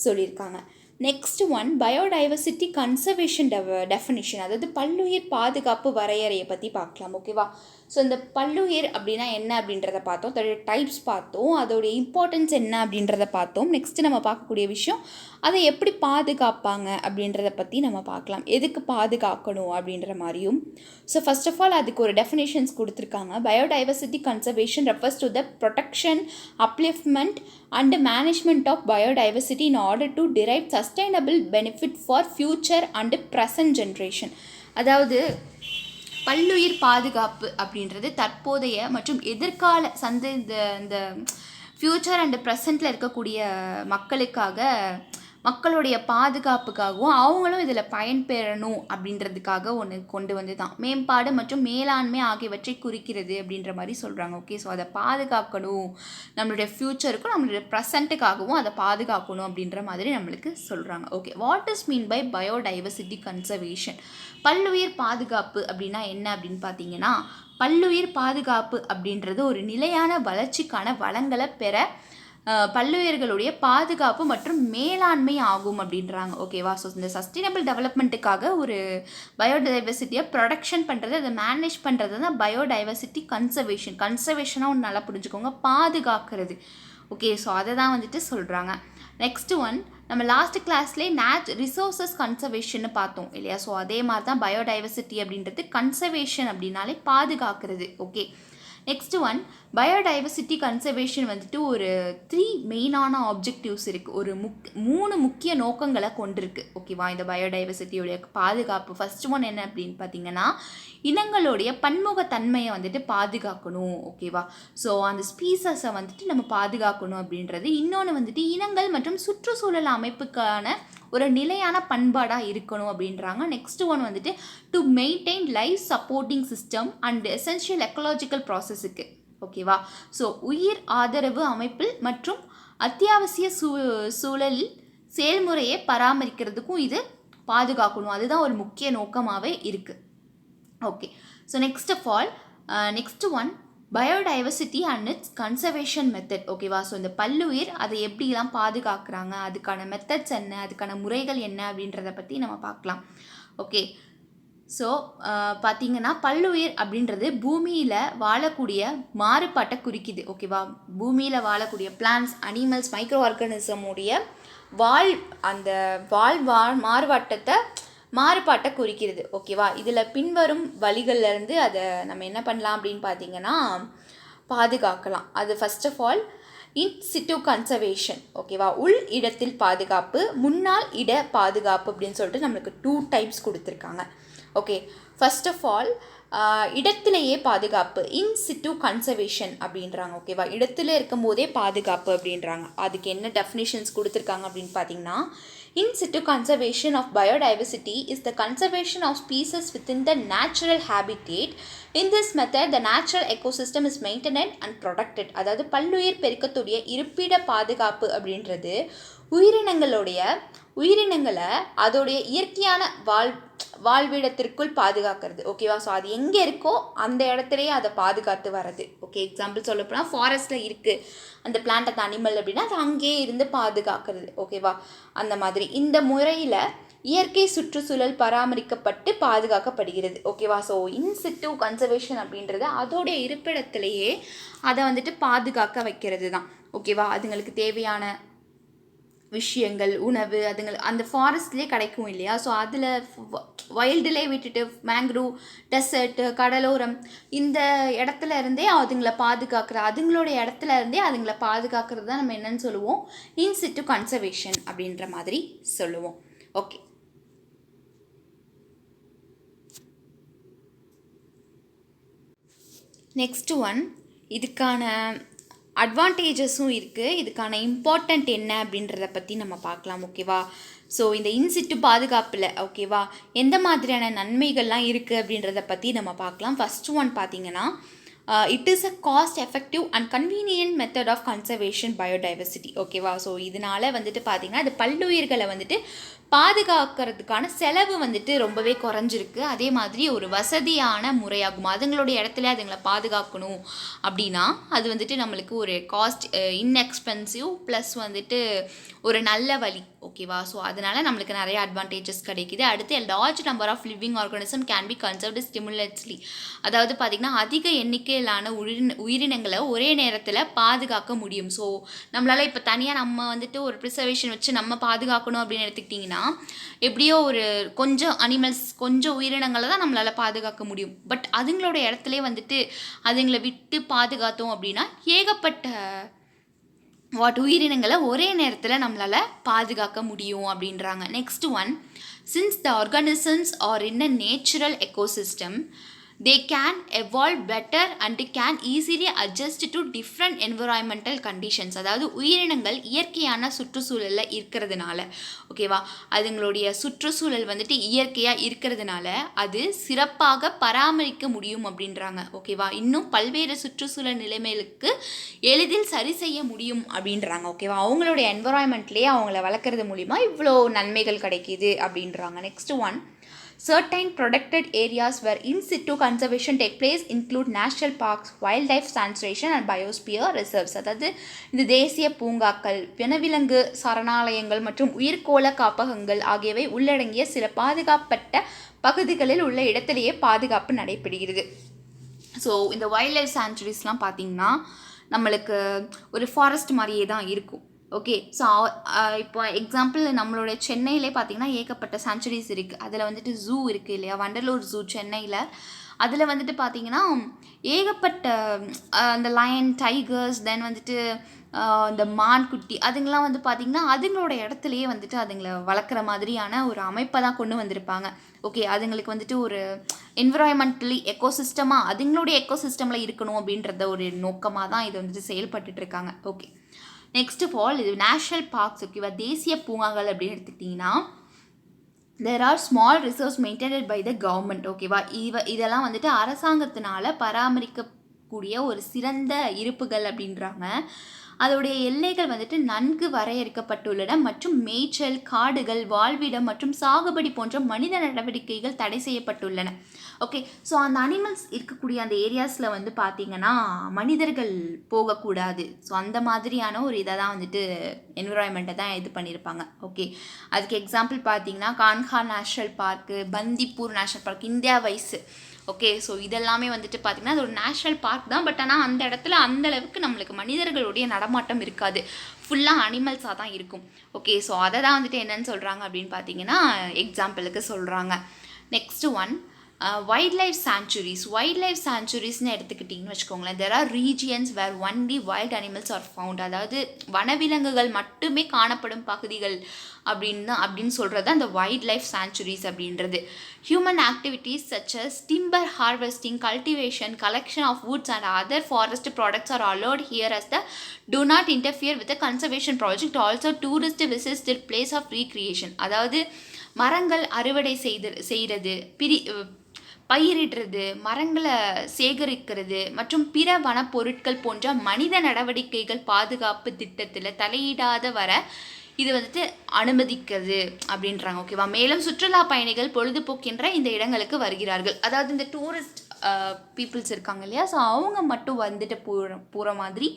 சொல்லியிருக்காங்க. Next one, biodiversity conservation definition, அதாவது பல்லுயிர் பாதுகாப்பு வரையறையை பற்றி பார்க்கலாம். ஓகேவா, ஸோ இந்த பல்லுயிர் அப்படின்னா என்ன அப்படின்றத பார்த்தோம், அதோடைய டைப்ஸ் பார்த்தோம், அதோடைய இம்பார்ட்டன்ஸ் என்ன அப்படின்றத பார்த்தோம். நெக்ஸ்ட்டு நம்ம பார்க்கக்கூடிய விஷயம், அதை எப்படி பாதுகாப்பாங்க அப்படின்றத பற்றி நம்ம பார்க்கலாம், எதுக்கு பாதுகாக்கணும் அப்படின்ற மாதிரியும். ஸோ ஃபர்ஸ்ட் ஆஃப் ஆல் அதுக்கு ஒரு டெஃபினேஷன்ஸ் கொடுத்துருக்காங்க. Biodiversity conservation refers to the protection, upliftment and management of biodiversity in order to drive sustainable benefit for future and present generation. அதாவது பல்லுயிர் பாதுகாப்பு அப்படின்றது தற்போதைய மற்றும் எதிர்கால இந்த ஃப்யூச்சர் அண்டு ப்ரெசண்ட்டில் இருக்கக்கூடிய மக்களுடைய பாதுகாப்புக்காகவும் அவங்களும் இதில் பயன்பெறணும் அப்படின்றதுக்காக ஒன்று கொண்டு வந்து தான் மேம்பாடு மற்றும் மேலாண்மை ஆகியவற்றை குறிக்கிறது அப்படின்ற மாதிரி சொல்கிறாங்க. ஓகே, ஸோ அதை பாதுகாக்கணும், நம்மளுடைய ஃப்யூச்சருக்கும் நம்மளுடைய ப்ரெசண்ட்டுக்காகவும் அதை பாதுகாக்கணும் அப்படின்ற மாதிரி நம்மளுக்கு சொல்கிறாங்க. Okay, what is mean by biodiversity conservation? பல்லுயிர் பாதுகாப்பு அப்படின்னா என்ன அப்படின்னு பார்த்தீங்கன்னா, பல்லுயிர் பாதுகாப்பு அப்படின்றது ஒரு நிலையான வளர்ச்சிக்கான வளங்களை பெற பல்லுயிர்களுடைய பாதுகாப்பு மற்றும் மேலாண்மை ஆகும் அப்படின்றாங்க. ஓகேவா, ஸோ இந்த சஸ்டைனபிள் டெவலப்மெண்ட்டுக்காக ஒரு பயோடைவர்சிட்டியை ப்ரொடக்ஷன் பண்ணுறது, அதை மேனேஜ் பண்ணுறது தான் பயோடைவர்சிட்டி கன்சர்வேஷனாக ஒன்று நல்லா புரிஞ்சுக்கோங்க, பாதுகாக்கிறது. ஓகே, ஸோ அதை தான் வந்துட்டு சொல்கிறாங்க. நெக்ஸ்ட் ஒன், நம்ம லாஸ்ட் கிளாஸ்லேயே ரிசோர்ஸஸ் கன்சர்வேஷன் பார்த்தோம் இல்லையா, ஸோ அதே மாதிரி தான் பயோடைவர்சிட்டி அப்படின்றது கன்சர்வேஷன் அப்படின்னாலே பாதுகாக்கிறது. Okay, next one, biodiversity conservation வந்துட்டு ஒரு 3 மெயினான ஆப்ஜெக்டிவ்ஸ் இருக்குது, ஒரு 3 முக்கிய நோக்கங்களை கொண்டிருக்கு. ஓகேவா, இந்த பயோடைவர்சிட்டியோடைய பாதுகாப்பு. ஃபர்ஸ்ட் ஒன் என்ன அப்படின்னு பார்த்தீங்கன்னா, இனங்களுடைய பன்முகத்தன்மையை வந்துட்டு பாதுகாக்கணும். ஓகேவா, ஸோ அந்த ஸ்பீசஸை வந்துட்டு நம்ம பாதுகாக்கணும் அப்படின்றது. இன்னொன்று வந்துட்டு இனங்கள் மற்றும் சுற்றுச்சூழல் அமைப்புக்கான ஒரு நிலையான பண்பாடாக இருக்கணும் அப்படின்றாங்க. நெக்ஸ்ட் ஒன் வந்துட்டு to maintain life supporting system and essential ecological ப்ராசஸுக்கு. ஓகேவா, ஸோ உயிர் ஆதரவு அமைப்பில் மற்றும் அத்தியாவசிய சூழலில் செயல்முறையை பராமரிக்கிறதுக்கும் இது பாதுகாக்கணும், அதுதான் ஒரு முக்கிய நோக்கமாகவே இருக்குது. Okay, so next one biodiversity and it's conservation method. ஓகேவா, ஸோ இந்த பல்லுயிர் அதை எப்படிலாம் பாதுகாக்கிறாங்க, அதுக்கான மெத்தட்ஸ் என்ன, அதுக்கான முறைகள் என்ன அப்படின்றத பற்றி நம்ம பார்க்கலாம். ஓகே, ஸோ பார்த்திங்கன்னா பல்லுயிர் அப்படின்றது பூமியில் வாழக்கூடிய மாறுபாட்டை குறிக்குது. ஓகேவா, பூமியில் வாழக்கூடிய பிளான்ஸ், அனிமல்ஸ், மைக்ரோ ஆர்கானிசமுடைய மாறுபாட்டை குறிக்கிறது. ஓகேவா, இதில் பின்வரும் வழிகள்லேருந்து அதை நம்ம என்ன பண்ணலாம் அப்படின்னு பார்த்தீங்கன்னா பாதுகாக்கலாம். அது first of all in situ conservation. ஓகேவா, உள் இடத்தில் பாதுகாப்பு, முன்னாள் இட பாதுகாப்பு அப்படின்னு சொல்லிட்டு நம்மளுக்கு 2 டைப்ஸ் கொடுத்துருக்காங்க. ஓகே, ஃபர்ஸ்ட் ஆஃப் ஆல் இடத்திலேயே பாதுகாப்பு, இன் சிட்டு கன்சர்வேஷன் அப்படின்றாங்க. ஓகேவா, இடத்துல இருக்கும் போதே பாதுகாப்பு அப்படின்றாங்க. அதுக்கு என்ன டெஃபினிஷன்ஸ் கொடுத்துருக்காங்க அப்படின்னு பார்த்தீங்கன்னா, in situ conservation of biodiversity is the conservation of species within the natural habitat. In this method the natural ecosystem is maintained and protected. அதாவது பல்லுயிர் பெருக்கத்துடைய இருப்பிட பாதுகாப்பு அப்படின்றது உயிரினங்களை அதோடைய இயற்கையான வாழ்விடத்திற்குள் பாதுகாக்கிறது. ஓகேவா, ஸோ அது எங்கே இருக்கோ அந்த இடத்துலையே அதை பாதுகாத்து வர்றது. ஓகே, எக்ஸாம்பிள் சொல்ல போனால் ஃபாரஸ்ட்டில் இருக்குது அந்த பிளான்ட், அந்த அனிமல் அப்படின்னா அது அங்கேயே இருந்து பாதுகாக்கிறது. ஓகேவா, அந்த மாதிரி இந்த முறையில் இயற்கை சுற்றுச்சூழல் பராமரிக்கப்பட்டு பாதுகாக்கப்படுகிறது. ஓகேவா, ஸோ இன்சிட்டு கன்சர்வேஷன் அப்படின்றது அதோடைய இருப்பிடத்திலேயே அதை வந்துட்டு பாதுகாக்க வைக்கிறது தான். ஓகேவா, அதுங்களுக்கு தேவையான விஷயங்கள், உணவு அதுங்களுக்கு அந்த ஃபாரஸ்ட்லேயே கிடைக்கும் இல்லையா, ஸோ அதில் வைல்டுலே விட்டுட்டு மேங்க்ரூவ், டெசர்ட்டு, கடலோரம் இந்த இடத்துல இருந்தே அதுங்களை பாதுகாக்கிறது தான் நம்ம என்னன்னு சொல்லுவோம், இன்சிட்டு கன்சர்வேஷன் அப்படின்ற மாதிரி சொல்லுவோம். ஓகே, நெக்ஸ்ட் ஒன், இதுக்கான அட்வான்டேஜஸும் இருக்குது, இதுக்கான இம்பார்ட்டண்ட் என்ன அப்படின்றத பற்றி நம்ம பார்க்கலாம். ஓகேவா, ஸோ இந்த இன்சிட்டு பாதுகாப்பில் ஓகேவா எந்த மாதிரியான நன்மைகள்லாம் இருக்குது அப்படின்றத பற்றி நம்ம பார்க்கலாம். ஃபஸ்ட்டு ஒன் பார்த்திங்கன்னா, it is a cost effective and convenient method of conservation biodiversity. ஓகேவா, ஸோ இதனால் வந்துட்டு பார்த்திங்கன்னா அது பல்லுயிர்களை வந்துட்டு பாதுகாக்கிறதுக்கான செலவு வந்துட்டு ரொம்பவே குறைஞ்சிருக்கு. அதே மாதிரி ஒரு வசதியான முறையாகும். அதுங்களுடைய இடத்துல அதுங்களை பாதுகாக்கணும் அப்படின்னா அது வந்துட்டு நம்மளுக்கு ஒரு காஸ்ட் இன்எக்ஸ்பென்சிவ் ப்ளஸ் வந்துட்டு ஒரு நல்ல வழி. ஓகேவா, ஸோ அதனால் நம்மளுக்கு நிறைய அட்வான்டேஜஸ் கிடைக்கிது. அடுத்து large number of living organism can be conserved simultaneously. அதாவது பார்த்திங்கன்னா அதிக எண்ணிக்கையிலான உயிரினங்களை ஒரே நேரத்தில் பாதுகாக்க முடியும். ஸோ நம்மளால் இப்போ தனியாக நம்ம வந்துட்டு ஒரு ப்ரிசர்வேஷன் வச்சு நம்ம பாதுகாக்கணும் அப்படின்னு எடுத்துக்கிட்டிங்கன்னா எப்படியோ ஒரு கொஞ்சம் அனிமல்ஸ், கொஞ்சம் உயிரினங்களை தான் நம்மளால் பாதுகாக்க முடியும். பட் அதுங்களோட இடத்துல வந்துட்டு அதுங்களை விட்டு பாதுகாத்தோம் அப்படின்னா ஏகப்பட்ட உயிரினங்களை ஒரே நேரத்தில் நம்மளால் பாதுகாக்க முடியும் அப்படின்றாங்க. Next one, since the organisms are in a natural ecosystem they can evolve better and can easily adjust to different environmental conditions. அதாவது உயிரினங்கள் இயற்கையான சுற்றுச்சூழலில் இருக்கிறதுனால ஓகேவா, அதுங்களுடைய சுற்றுச்சூழல் வந்துட்டு இயற்கையாக இருக்கிறதுனால அது சிறப்பாக பராமரிக்க முடியும் அப்படின்றாங்க. ஓகேவா, இன்னும் பல்வேறு சுற்றுச்சூழல் நிலைமைகளுக்கு எளிதில் சரி செய்ய முடியும் அப்படின்றாங்க. ஓகேவா, அவங்களுடைய என்வரான்மெண்ட்லேயே அவங்கள வளர்க்குறது மூலிமா இவ்வளோ நன்மைகள் கிடைக்கிது அப்படின்றாங்க. Next one, certain protected areas where in situ conservation take place include national parks, wildlife sanctuary and biosphere reserves. அதாவது இந்த தேசிய பூங்காக்கள், வனவிலங்கு சரணாலயங்கள் மற்றும் உயிர்கோள காப்பகங்கள் ஆகியவை உள்ளடங்கிய சில பாதுகாப்பட்ட பகுதிகளில் உள்ள இடத்திலேயே பாதுகாப்பு நடைபெறுகிறது. ஸோ இந்த வைல்ட் லைஃப் சாங்சுரிஸ்லாம் பார்த்திங்கன்னா நம்மளுக்கு ஒரு ஃபாரஸ்ட் மாதிரியே தான் இருக்கும். ஓகே, ஸோ இப்போ எக்ஸாம்பிள் நம்மளோட சென்னையிலே பார்த்திங்கன்னா ஏகப்பட்ட சாங்சுரிஸ் இருக்குது. அதில் வந்துட்டு ஜூ இருக்குது இல்லையா, வண்டலூர் ஜூ சென்னையில். அதில் வந்துட்டு பார்த்திங்கன்னா ஏகப்பட்ட அந்த லயன், டைகர்ஸ், தென் வந்துட்டு இந்த மான்குட்டி அதுங்கெலாம் வந்து பார்த்திங்கன்னா அதுங்களோட இடத்துலையே வந்துட்டு அதுங்களை வளர்க்குற மாதிரியான ஒரு அமைப்பை தான் கொண்டு வந்திருப்பாங்க. ஓகே, அதுங்களுக்கு வந்துட்டு ஒரு என்விரான்மெண்டலி எக்கோசிஸ்டமாக அதுங்களுடைய எக்கோசிஸ்டமில் இருக்கணும் அப்படின்றத ஒரு நோக்கமாக தான் இது வந்துட்டு செயல்பட்டுட்டு இருக்காங்க. ஓகே, நெக்ஸ்ட் ஆஃப் ஆல் இது நேஷ்னல் பார்க்ஸ். ஓகேவா, தேசிய பூங்காக்கள் அப்படின்னு எடுத்துக்கிட்டிங்கன்னா there are small reserves maintained by the government. ஓகேவா, இதெல்லாம் வந்துட்டு அரசாங்கத்தினால பராமரிக்கக்கூடிய ஒரு சிறந்த இருப்புகள் அப்படின்றாங்க. அதோடைய எல்லைகள் வந்துட்டு நன்கு வரையறுக்கப்பட்டுள்ளன மற்றும் மேய்ச்சல், காடுகள், வாழ்விடம் மற்றும் சாகுபடி போன்ற மனித நடவடிக்கைகள் தடை செய்யப்பட்டுள்ளன. ஓகே, ஸோ அந்த அனிமல்ஸ் இருக்கக்கூடிய அந்த ஏரியாஸில் வந்து பார்த்திங்கன்னா மனிதர்கள் போகக்கூடாது. ஸோ அந்த மாதிரியான ஒரு இதை தான் வந்துட்டு என்விரான்மெண்ட்டை தான் இது பண்ணியிருப்பாங்க. ஓகே, அதுக்கு எக்ஸாம்பிள் பார்த்திங்கன்னா Kanha national park, Bandipur national park, India wise. Okay, so இதெல்லாமே வந்துட்டு பார்த்திங்கன்னா அது ஒரு நேஷ்னல் பார்க் தான். பட் ஆனால் அந்த இடத்துல அந்தளவுக்கு நம்மளுக்கு மனிதர்களுடைய நடமாட்டம் இருக்காது, ஃபுல்லாக அனிமல்ஸாக தான் இருக்கும். ஓகே, ஸோ அதை தான் வந்துட்டு என்னென்னு சொல்கிறாங்க அப்படின்னு பார்த்தீங்கன்னா எக்ஸாம்பிளுக்கு சொல்கிறாங்க. Next one, wildlife sanctuaries. Wildlife சாங்சுரிஸ்ன்னு எடுத்துக்கிட்டிங்கன்னு வச்சுக்கோங்களேன், there are regions where only wild animals are found. அதாவது வனவிலங்குகள் மட்டுமே காணப்படும் பகுதிகள் அப்படின்னு சொல்கிறது அந்த வைல்ட் லைஃப் சாங்சுரிஸ் அப்படின்றது. Human activities such as timber harvesting, cultivation, collection of woods and other forest products are allowed here as the do not interfere with the conservation project. Also tourist visits their place of recreation. அதாவது மரங்கள் அறுவடை செய்கிறது, பயிரிடுறது, மரங்களை சேகரிக்கிறது மற்றும் பிற வனப்பொருட்கள் போன்ற மனித நடவடிக்கைகள் பாதுகாப்பு திட்டத்தில் தலையிடாத வர இது வந்துட்டு அனுமதிக்கிறது அப்படின்றாங்க. ஓகேவா, மேலும் சுற்றுலா பயணிகள் பொழுதுபோக்கின்ற இந்த இடங்களுக்கு வருகிறார்கள். அதாவது இந்த டூரிஸ்ட் பீப்புள்ஸ் இருக்காங்க இல்லையா, ஸோ அவங்க மட்டும் வந்துட்டு போகிற மாதிரி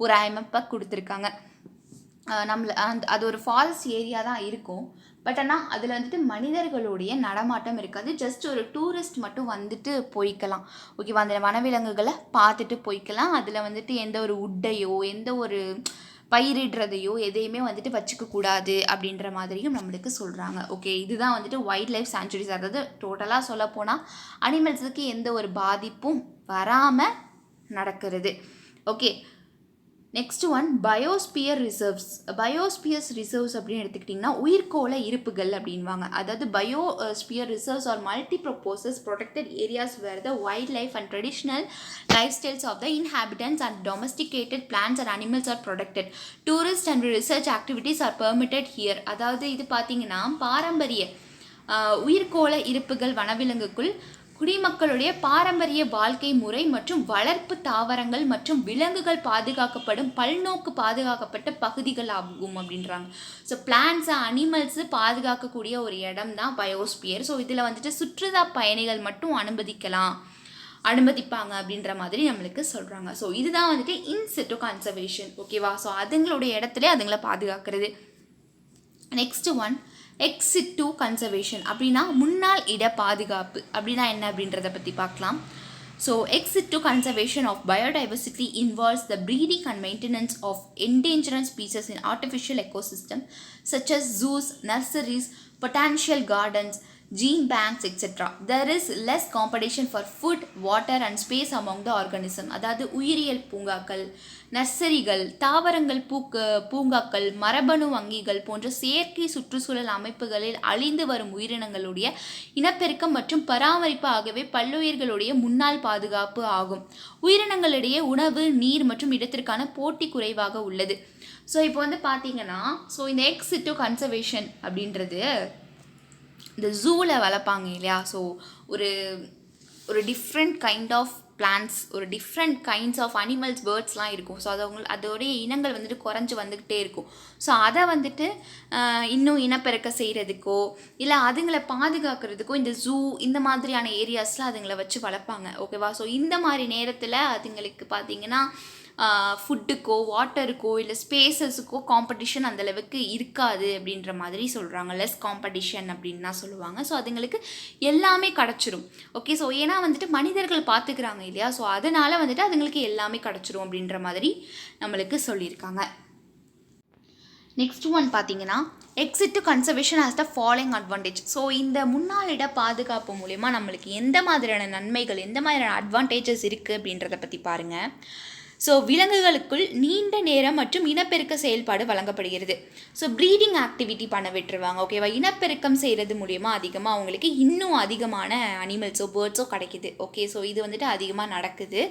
ஒரு அமைப்பை கொடுத்துருக்காங்க. அது ஒரு ஃபாரஸ்ட் ஏரியா தான் இருக்கும். பட் ஆனால் அதில் வந்துட்டு மனிதர்களுடைய நடமாட்டம் இருக்காது, ஜஸ்ட் ஒரு டூரிஸ்ட் மட்டும் வந்துட்டு போய்க்கலாம். ஓகேவா, அந்த வனவிலங்குகளை பார்த்துட்டு போய்க்கலாம். அதில் வந்துட்டு எந்த ஒரு உட்டையோ எந்த ஒரு பயிரிடுறதையோ எதையுமே வந்துட்டு வச்சுக்கக்கூடாது அப்படின்ற மாதிரியும் நம்மளுக்கு சொல்கிறாங்க. ஓகே, இதுதான் வந்துட்டு வைல்ட் லைஃப் சாங்சுரிஸ். அதாவது டோட்டலாக சொல்ல போனால் அனிமல்ஸுக்கு எந்த ஒரு பாதிப்பும் வராமல் நடக்கிறது. Okay, next one, biosphere reserves. Biosphere reserves அப்படின்னு எடுத்துக்கிட்டிங்கன்னா உயிர்கோள இருப்புகள் அப்படின்வாங்க. அதாவது biosphere reserves are multi purposes protected areas where the wildlife and traditional lifestyles of the inhabitants and domesticated plants and animals are protected. Tourist and research activities are permitted here. அதாவது இது பார்த்திங்கன்னா பாரம்பரிய உயிர்கோள இருப்புகள் வனவிலங்குக்குள் குடிமக்களுடைய பாரம்பரிய வாழ்க்கை முறை மற்றும் வளர்ப்பு தாவரங்கள் மற்றும் விலங்குகள் பாதுகாக்கப்படும் பல்நோக்கு பாதுகாக்கப்பட்ட பகுதிகள் ஆகும் அப்படின்றாங்க. ஸோ பிளான்ஸு அனிமல்ஸு பாதுகாக்கக்கூடிய ஒரு இடம் தான் பயோஸ்பியர். ஸோ இதில் வந்துட்டு சுற்றுலா பயணிகள் மட்டும் அனுமதிப்பாங்க அப்படின்ற மாதிரி நம்மளுக்கு சொல்கிறாங்க. ஸோ இதுதான் வந்துட்டு இன் சிட்டு கன்சர்வேஷன். ஓகேவா, ஸோ அதுங்களுடைய இடத்துல அதுங்களை பாதுகாக்கிறது. Next one, ex situ conservation அப்படின்னா முன்னாள் இட பாதுகாப்பு அப்படின்னா என்ன அப்படின்றத பற்றி பார்க்கலாம். So ex situ conservation of biodiversity involves the breeding and maintenance of endangered species in artificial ecosystem such as zoos, nurseries, botanical gardens, gene banks, etc. There is less competition for food, water and space among the organism. அதாவது உயிரியல் பூங்காக்கள், நர்சரிகள், தாவரங்கள், பூங்காக்கள், மரபணு வங்கிகள் போன்ற செயற்கை சுற்றுச்சூழல் அமைப்புகளில் அழிந்து வரும் உயிரினங்களுடைய இனப்பெருக்கம் மற்றும் பராமரிப்பு ஆகியவை பல்லுயிர்களுடைய முன்னாள் பாதுகாப்பு ஆகும். உயிரினங்களிடையே உணவு, நீர் மற்றும் இடத்திற்கான போட்டி குறைவாக உள்ளது. ஸோ இப்போ வந்து பார்த்தீங்கன்னா இந்த எக்ஸ் சிட்டு கன்சர்வேஷன் அப்படின்றது இந்த ஜூவில் வளர்ப்பாங்க இல்லையா, ஸோ ஒரு டிஃப்ரெண்ட் கைண்ட் ஆஃப் பிளான்ட்ஸ், ஒரு டிஃப்ரெண்ட் கைண்ட்ஸ் ஆஃப் அனிமல்ஸ், பேர்ட்ஸ்லாம் இருக்கும். ஸோ அதோடைய இனங்கள் வந்துட்டு குறைஞ்சி வந்துக்கிட்டே இருக்கும். ஸோ அதை வந்துட்டு இன்னும் இனப்பெருக்க செய்கிறதுக்கோ இல்லை அதுங்களை பாதுகாக்கிறதுக்கோ இந்த ஜூ இந்த மாதிரியான ஏரியாஸில் அதுங்களை வச்சு வளர்ப்பாங்க. ஓகேவா, ஸோ இந்த மாதிரி நேரத்தில் அதுங்களுக்கு பார்த்திங்கன்னா ஃபுட்டுக்கோ வாட்டருக்கோ இல்லை ஸ்பேசஸுக்கோ காம்படிஷன் அந்தளவுக்கு இருக்காது அப்படின்ற மாதிரி சொல்கிறாங்க. லெஸ் காம்படிஷன் அப்படின்னு தான் சொல்லுவாங்க. ஸோ அதுங்களுக்கு எல்லாமே கிடச்சிரும். ஓகே, ஸோ ஏன்னா வந்துட்டு மனிதர்கள் பார்த்துக்கிறாங்க இல்லையா, ஸோ அதனால் வந்துட்டு அதுங்களுக்கு எல்லாமே கிடச்சிரும் அப்படின்ற மாதிரி நம்மளுக்கு சொல்லியிருக்காங்க. நெக்ஸ்ட் ஒன் பார்த்தீங்கன்னா ex situ conservation has the following advantage. So இந்த முன்னாளிட பாதுகாப்பு மூலமா நம்மளுக்கு எந்த மாதிரியான நன்மைகள், எந்த மாதிரியான அட்வான்டேஜஸ் இருக்குது அப்படின்றத பற்றி பாருங்கள். ஸோ விலங்குகளுக்குள் நீண்ட நேரம் மற்றும் இனப்பெருக்க செயல்பாடு வழங்கப்படுகிறது. ஸோ ப்ரீடிங் ஆக்டிவிட்டி பண்ண விட்டுருவாங்க. ஓகேவா, இனப்பெருக்கம் செய்கிறது மூலமா அதிகமாக அவங்களுக்கு இன்னும் அதிகமான அனிமல்ஸோ பேர்ட்ஸோ கிடைக்கிது. ஓகே, ஸோ இது வந்துட்டு அதிகமாக நடக்குது.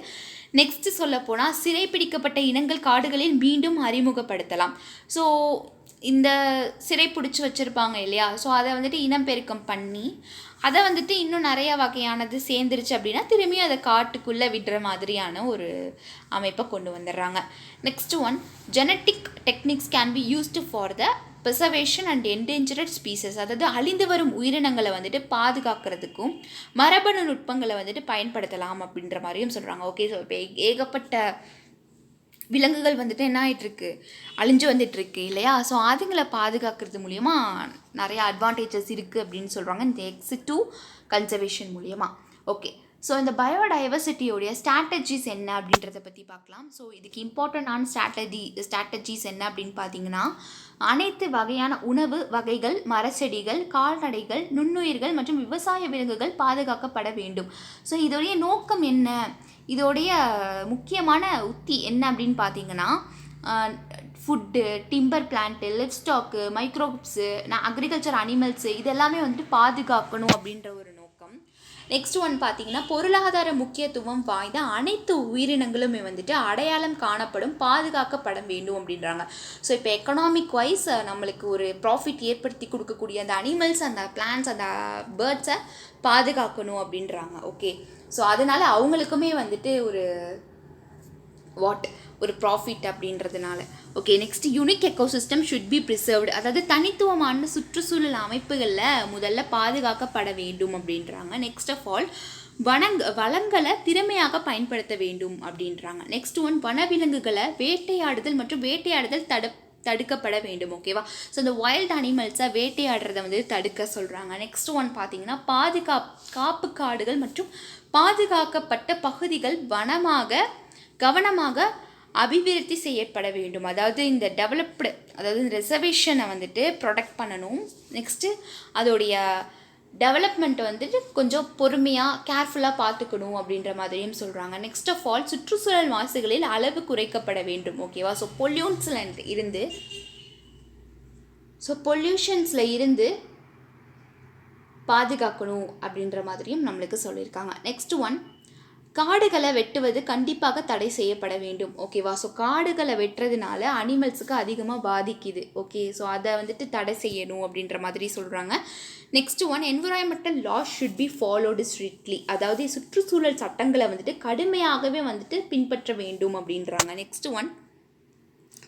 நெக்ஸ்ட்டு சொல்லப்போனால் சிறைப்பிடிக்கப்பட்ட இனங்கள் காடுகளில் மீண்டும் அறிமுகப்படுத்தலாம். ஸோ இந்த சிறை பிடிச்சி வச்சுருப்பாங்க இல்லையா, ஸோ அதை வந்துட்டு இனப்பெருக்கம் பண்ணி அதை வந்துட்டு இன்னும் நிறைய வகையானது சேர்ந்துருச்சு அப்படின்னா திரும்பியும் அதை காட்டுக்குள்ளே விடுற மாதிரியான ஒரு அமைப்பை கொண்டு வந்துடுறாங்க. Next one, genetic techniques can be used for the preservation and endangered species. அதாவது அழிந்து வரும் உயிரினங்களை வந்துட்டு பாதுகாக்கிறதுக்கும் மரபணு நுட்பங்களை வந்துட்டு பயன்படுத்தலாம் அப்படின்ற மாதிரியும் சொல்கிறாங்க. ஓகே, ஸோ இப்போ ஏகப்பட்ட விலங்குகள் வந்துட்டு என்ன ஆகிட்டுருக்கு, அழிஞ்சு வந்துட்டுருக்கு இல்லையா? ஸோ அதுங்களை பாதுகாக்கிறது மூலிமா நிறைய அட்வான்டேஜஸ் இருக்குது அப்படின்னு சொல்கிறாங்க இந்த எக்ஸிட் கன்சர்வேஷன் மூலிமா. ஓகே, ஸோ இந்த பயோடைவர்சிட்டியோடைய ஸ்ட்ராட்டஜிஸ் என்ன அப்படின்றத பற்றி பார்க்கலாம். ஸோ இதுக்கு இம்பார்ட்டண்டான ஸ்ட்ராட்டஜிஸ் என்ன அப்படின்னு பார்த்தீங்கன்னா, அனைத்து வகையான உணவு வகைகள், மரச்செடிகள், கால்நடைகள், நுண்ணுயிர்கள் மற்றும் விவசாய விலங்குகள் பாதுகாக்கப்பட வேண்டும். ஸோ இதோடைய நோக்கம் என்ன, இதோடைய முக்கியமான உத்தி என்ன அப்படின்னு பார்த்தீங்கன்னா, food, timber plant, live stock, மைக்ரோப்ஸு, agriculture animals இதெல்லாமே வந்துட்டு பாதுகாக்கணும் அப்படின்ற ஒரு நோக்கம். நெக்ஸ்ட் ஒன் பார்த்தீங்கன்னா, பொருளாதார முக்கியத்துவம் வாய்ந்த அனைத்து உயிரினங்களுமே வந்துட்டு அடையாளம் காணப்படும் பாதுகாக்கப்பட வேண்டும் அப்படின்றாங்க. ஸோ இப்போ எக்கனாமிக் வைஸ் நம்மளுக்கு ஒரு ப்ராஃபிட் ஏற்படுத்தி கொடுக்கக்கூடிய அந்த அனிமல்ஸ், அந்த பிளான்ஸ், அந்த பேர்ட்ஸை பாதுகாக்கணும் அப்படின்றாங்க. ஓகே, ஸோ அதனால் அவங்களுக்குமே வந்துட்டு ஒரு ப்ராஃபிட் அப்படின்றதுனால. Okay, next unique ecosystem should be preserved. அதாவது தனித்துவமான சுற்றுச்சூழல் அமைப்புகளில் முதல்ல பாதுகாக்கப்பட வேண்டும் அப்படின்றாங்க. நெக்ஸ்ட் ஆஃப் ஆல், வளங்களை திறமையாக பயன்படுத்த வேண்டும் அப்படின்றாங்க. நெக்ஸ்ட் ஒன், வனவிலங்குகளை வேட்டையாடுதல் மற்றும் வேட்டையாடுதல் தடுக்கப்பட வேண்டும். ஓகேவா? ஸோ இந்த வைல்ட் அனிமல்ஸை வேட்டையாடுறதை வந்து தடுக்க சொல்கிறாங்க. நெக்ஸ்ட் ஒன் பார்த்தீங்கன்னா, காப்பு காடுகள் மற்றும் பாதுகாக்கப்பட்ட பகுதிகள் கவனமாக அபிவிருத்தி செய்யப்பட வேண்டும். அதாவது இந்த இந்த ரிசர்வேஷனை வந்துட்டு ப்ரொடெக்ட் பண்ணணும். நெக்ஸ்ட்டு அதோடைய டெவலப்மெண்ட்டை வந்துட்டு கொஞ்சம் பொறுமையாக கேர்ஃபுல்லாக பார்த்துக்கணும் அப்படின்ற மாதிரியும் சொல்கிறாங்க. நெக்ஸ்ட் ஆஃப் ஆல், சுற்றுச்சூழல் மாசுகளில் அளவு குறைக்கப்பட வேண்டும். ஓகேவா? ஸோ பொல்யூஷன்ஸில் இருந்து பாதுகாக்கணும் அப்படின்ற மாதிரியும் நம்மளுக்கு சொல்லியிருக்காங்க. நெக்ஸ்ட் ஒன், காடுகளை வெட்டுவது கண்டிப்பாக தடை செய்யப்பட வேண்டும். ஓகேவா? ஸோ காடுகளை வெட்டுறதுனால அனிமல்ஸுக்கு அதிகமாக பாதிக்குது. ஓகே, ஸோ அதை வந்துட்டு தடை செய்யணும் அப்படின்ற மாதிரி சொல்கிறாங்க. Next one, environmental laws should be followed strictly. அதாவது சுற்றுச்சூழல் சட்டங்களை வந்துட்டு கடுமையாகவே வந்துட்டு பின்பற்ற வேண்டும் அப்படின்றாங்க. நெக்ஸ்ட் ஒன்,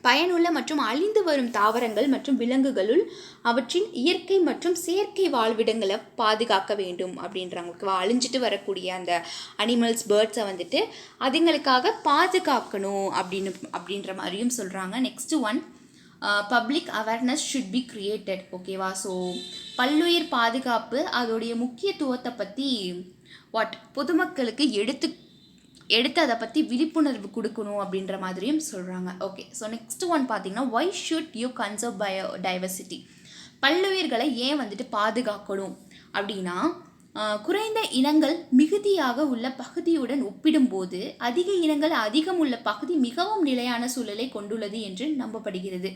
பயனுள்ள மற்றும் அழிந்து வரும் தாவரங்கள் மற்றும் விலங்குகளுள் அவற்றின் இயற்கை மற்றும் செயற்கை வாழ்விடங்களை பாதுகாக்க வேண்டும் அப்படின்றாங்க. ஓகேவா? அழிஞ்சிட்டு வரக்கூடிய அந்த அனிமல்ஸ், பேர்ட்ஸை வந்துட்டு அதுங்களுக்காக பாதுகாக்கணும் அப்படின்ற மாதிரியும் சொல்கிறாங்க. Next one, public awareness should be created. ஓகேவா? ஸோ பல்லுயிர் பாதுகாப்பு அதோடைய முக்கியத்துவத்தை பற்றி பொதுமக்களுக்கு எடுத்து அதை பற்றி விழிப்புணர்வு கொடுக்கணும் அப்படின்ற மாதிரியும் சொல்கிறாங்க. ஓகே, ஸோ நெக்ஸ்ட் ஒன் பார்த்தீங்கன்னா, why should you conserve biodiversity. பல்லுயிர்களை ஏன் வந்துட்டு பாதுகாக்கணும் அப்படின்னா, குறைந்த இனங்கள் மிகுதியாக உள்ள பகுதியுடன் ஒப்பிடும்போது அதிக இனங்கள் அதிகம் உள்ள பகுதி மிகவும் நிலையான சூழலை கொண்டுள்ளது என்று நம்பப்படுகிறது.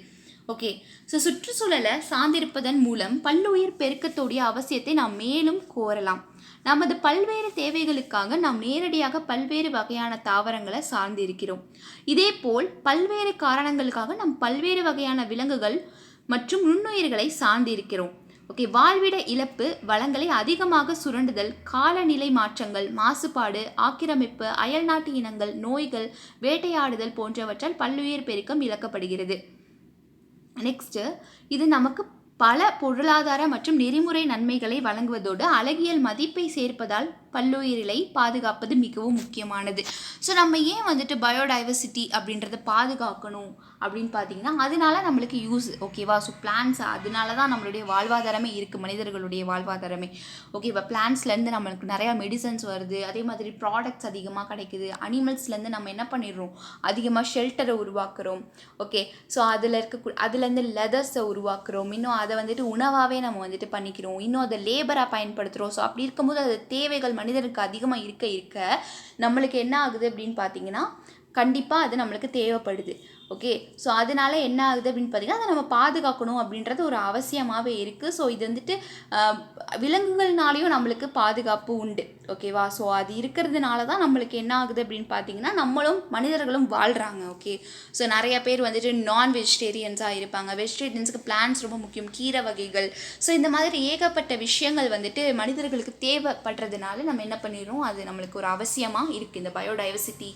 ஓகே, ஸோ சுற்றுச்சூழலை சார்ந்திருப்பதன் மூலம் பல்லுயிர் பெருக்கத்துடைய அவசியத்தை நாம் மேலும் கோரலாம். நமது பல்வேறு தேவைகளுக்காக நாம் நேரடியாக பல்வேறு வகையான தாவரங்களை சார்ந்திருக்கிறோம். இதேபோல் பல்வேறு காரணங்களுக்காக நாம் பல்வேறு வகையான விலங்குகள் மற்றும் நுண்ணுயிர்களை சார்ந்திருக்கிறோம். ஓகே, வாழ்விட இழப்பு, வளங்களை அதிகமாக சுரண்டுதல், காலநிலை மாற்றங்கள், மாசுபாடு, ஆக்கிரமிப்பு, அயல்நாட்டு இனங்கள், நோய்கள், வேட்டையாடுதல் போன்றவற்றால் பல்லுயிர் பெருக்கம் இழக்கப்படுகிறது. நெக்ஸ்ட்டு, இது நமக்கு பல பொருளாதார மற்றும் நெறிமுறை நன்மைகளை வழங்குவதோடு அழகியல் மதிப்பை சேர்ப்பதால் பல்லுயிரிலை பாதுகாப்பது மிகவும் முக்கியமானது. ஸோ நம்ம ஏன் வந்துட்டு பயோடைவர்சிட்டி அப்படின்றத பாதுகாக்கணும் அப்படின்னு பார்த்தீங்கன்னா, அதனால நம்மளுக்கு யூஸ். ஓகேவா? ஸோ பிளான்ஸ், அதனால தான் நம்மளுடைய வாழ்வாதாரமே இருக்குது, மனிதர்களுடைய வாழ்வாதாரமே. ஓகே, இப்போ பிளான்ஸ்லேருந்து நம்மளுக்கு நிறையா மெடிசன்ஸ் வருது, அதே மாதிரி ப்ராடக்ட்ஸ் அதிகமாக கிடைக்குது. அனிமல்ஸ்லேருந்து நம்ம என்ன பண்ணிடுறோம், அதிகமாக ஷெல்டரை உருவாக்குறோம். ஓகே, ஸோ அதுலேருந்து லெதர்ஸை உருவாக்குறோம். இன்னும் அதை வந்துட்டு உணவாகவே நம்ம வந்துட்டு பண்ணிக்கிறோம். இன்னும் அதை லேபராக பயன்படுத்துகிறோம். ஸோ அப்படி இருக்கும்போது அது தேவைகள் மனிதனுக்கு அதிகமாக இருக்க நம்மளுக்கு என்ன ஆகுது அப்படின்னு பார்த்தீங்கன்னா, கண்டிப்பாக அது நம்மளுக்கு தேவைப்படுது. ஓகே, ஸோ அதனால என்ன ஆகுது அப்படின்னு பார்த்தீங்கன்னா, அதை நம்ம பாதுகாக்கணும் அப்படின்றது ஒரு அவசியமாகவே இருக்குது. ஸோ இது வந்துட்டு விலங்குகள்னாலேயும் நம்மளுக்கு பாதுகாப்பு உண்டு. ஓகேவா? ஸோ அது இருக்கிறதுனால தான் நம்மளுக்கு என்ன ஆகுது அப்படின்னு பார்த்தீங்கன்னா, நம்மளும் மனிதர்களும் வாழ்கிறாங்க. ஓகே, ஸோ நிறைய பேர் வந்துட்டு நான் வெஜிடேரியன்ஸாக இருப்பாங்க. வெஜிடேரியன்ஸுக்கு பிளான்ஸ் ரொம்ப முக்கியம், கீரை வகைகள். ஸோ இந்த மாதிரி ஏகப்பட்ட விஷயங்கள் வந்துட்டு மனிதர்களுக்கு தேவைப்படுறதுனால நம்ம என்ன பண்ணிடுறோம், அது நம்மளுக்கு ஒரு அவசியமாக இருக்குது இந்த பயோடைவர்சிட்டி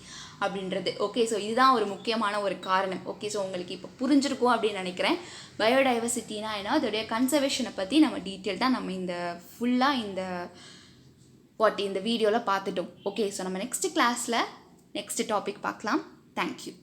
அப்படின்றது. ஓகே, ஸோ இதுதான் ஒரு முக்கியமான ஒரு காரணம். ஓகே, ஸோ உங்களுக்கு இப்போ புரிஞ்சிருக்கும் அப்படின்னு நினைக்கிறேன். பயோடைவர்சிட்டினா என்ன, அதோடைய கன்சர்வேஷனை பற்றி நம்ம டீட்டெயில்டாக நம்ம இந்த ஃபுல்லாக இந்த வீடியோவில் பார்த்துட்டோம். ஓகே, ஸோ நம்ம நெக்ஸ்ட் கிளாஸில் நெக்ஸ்ட் டாபிக் பார்க்கலாம். தேங்க்யூ.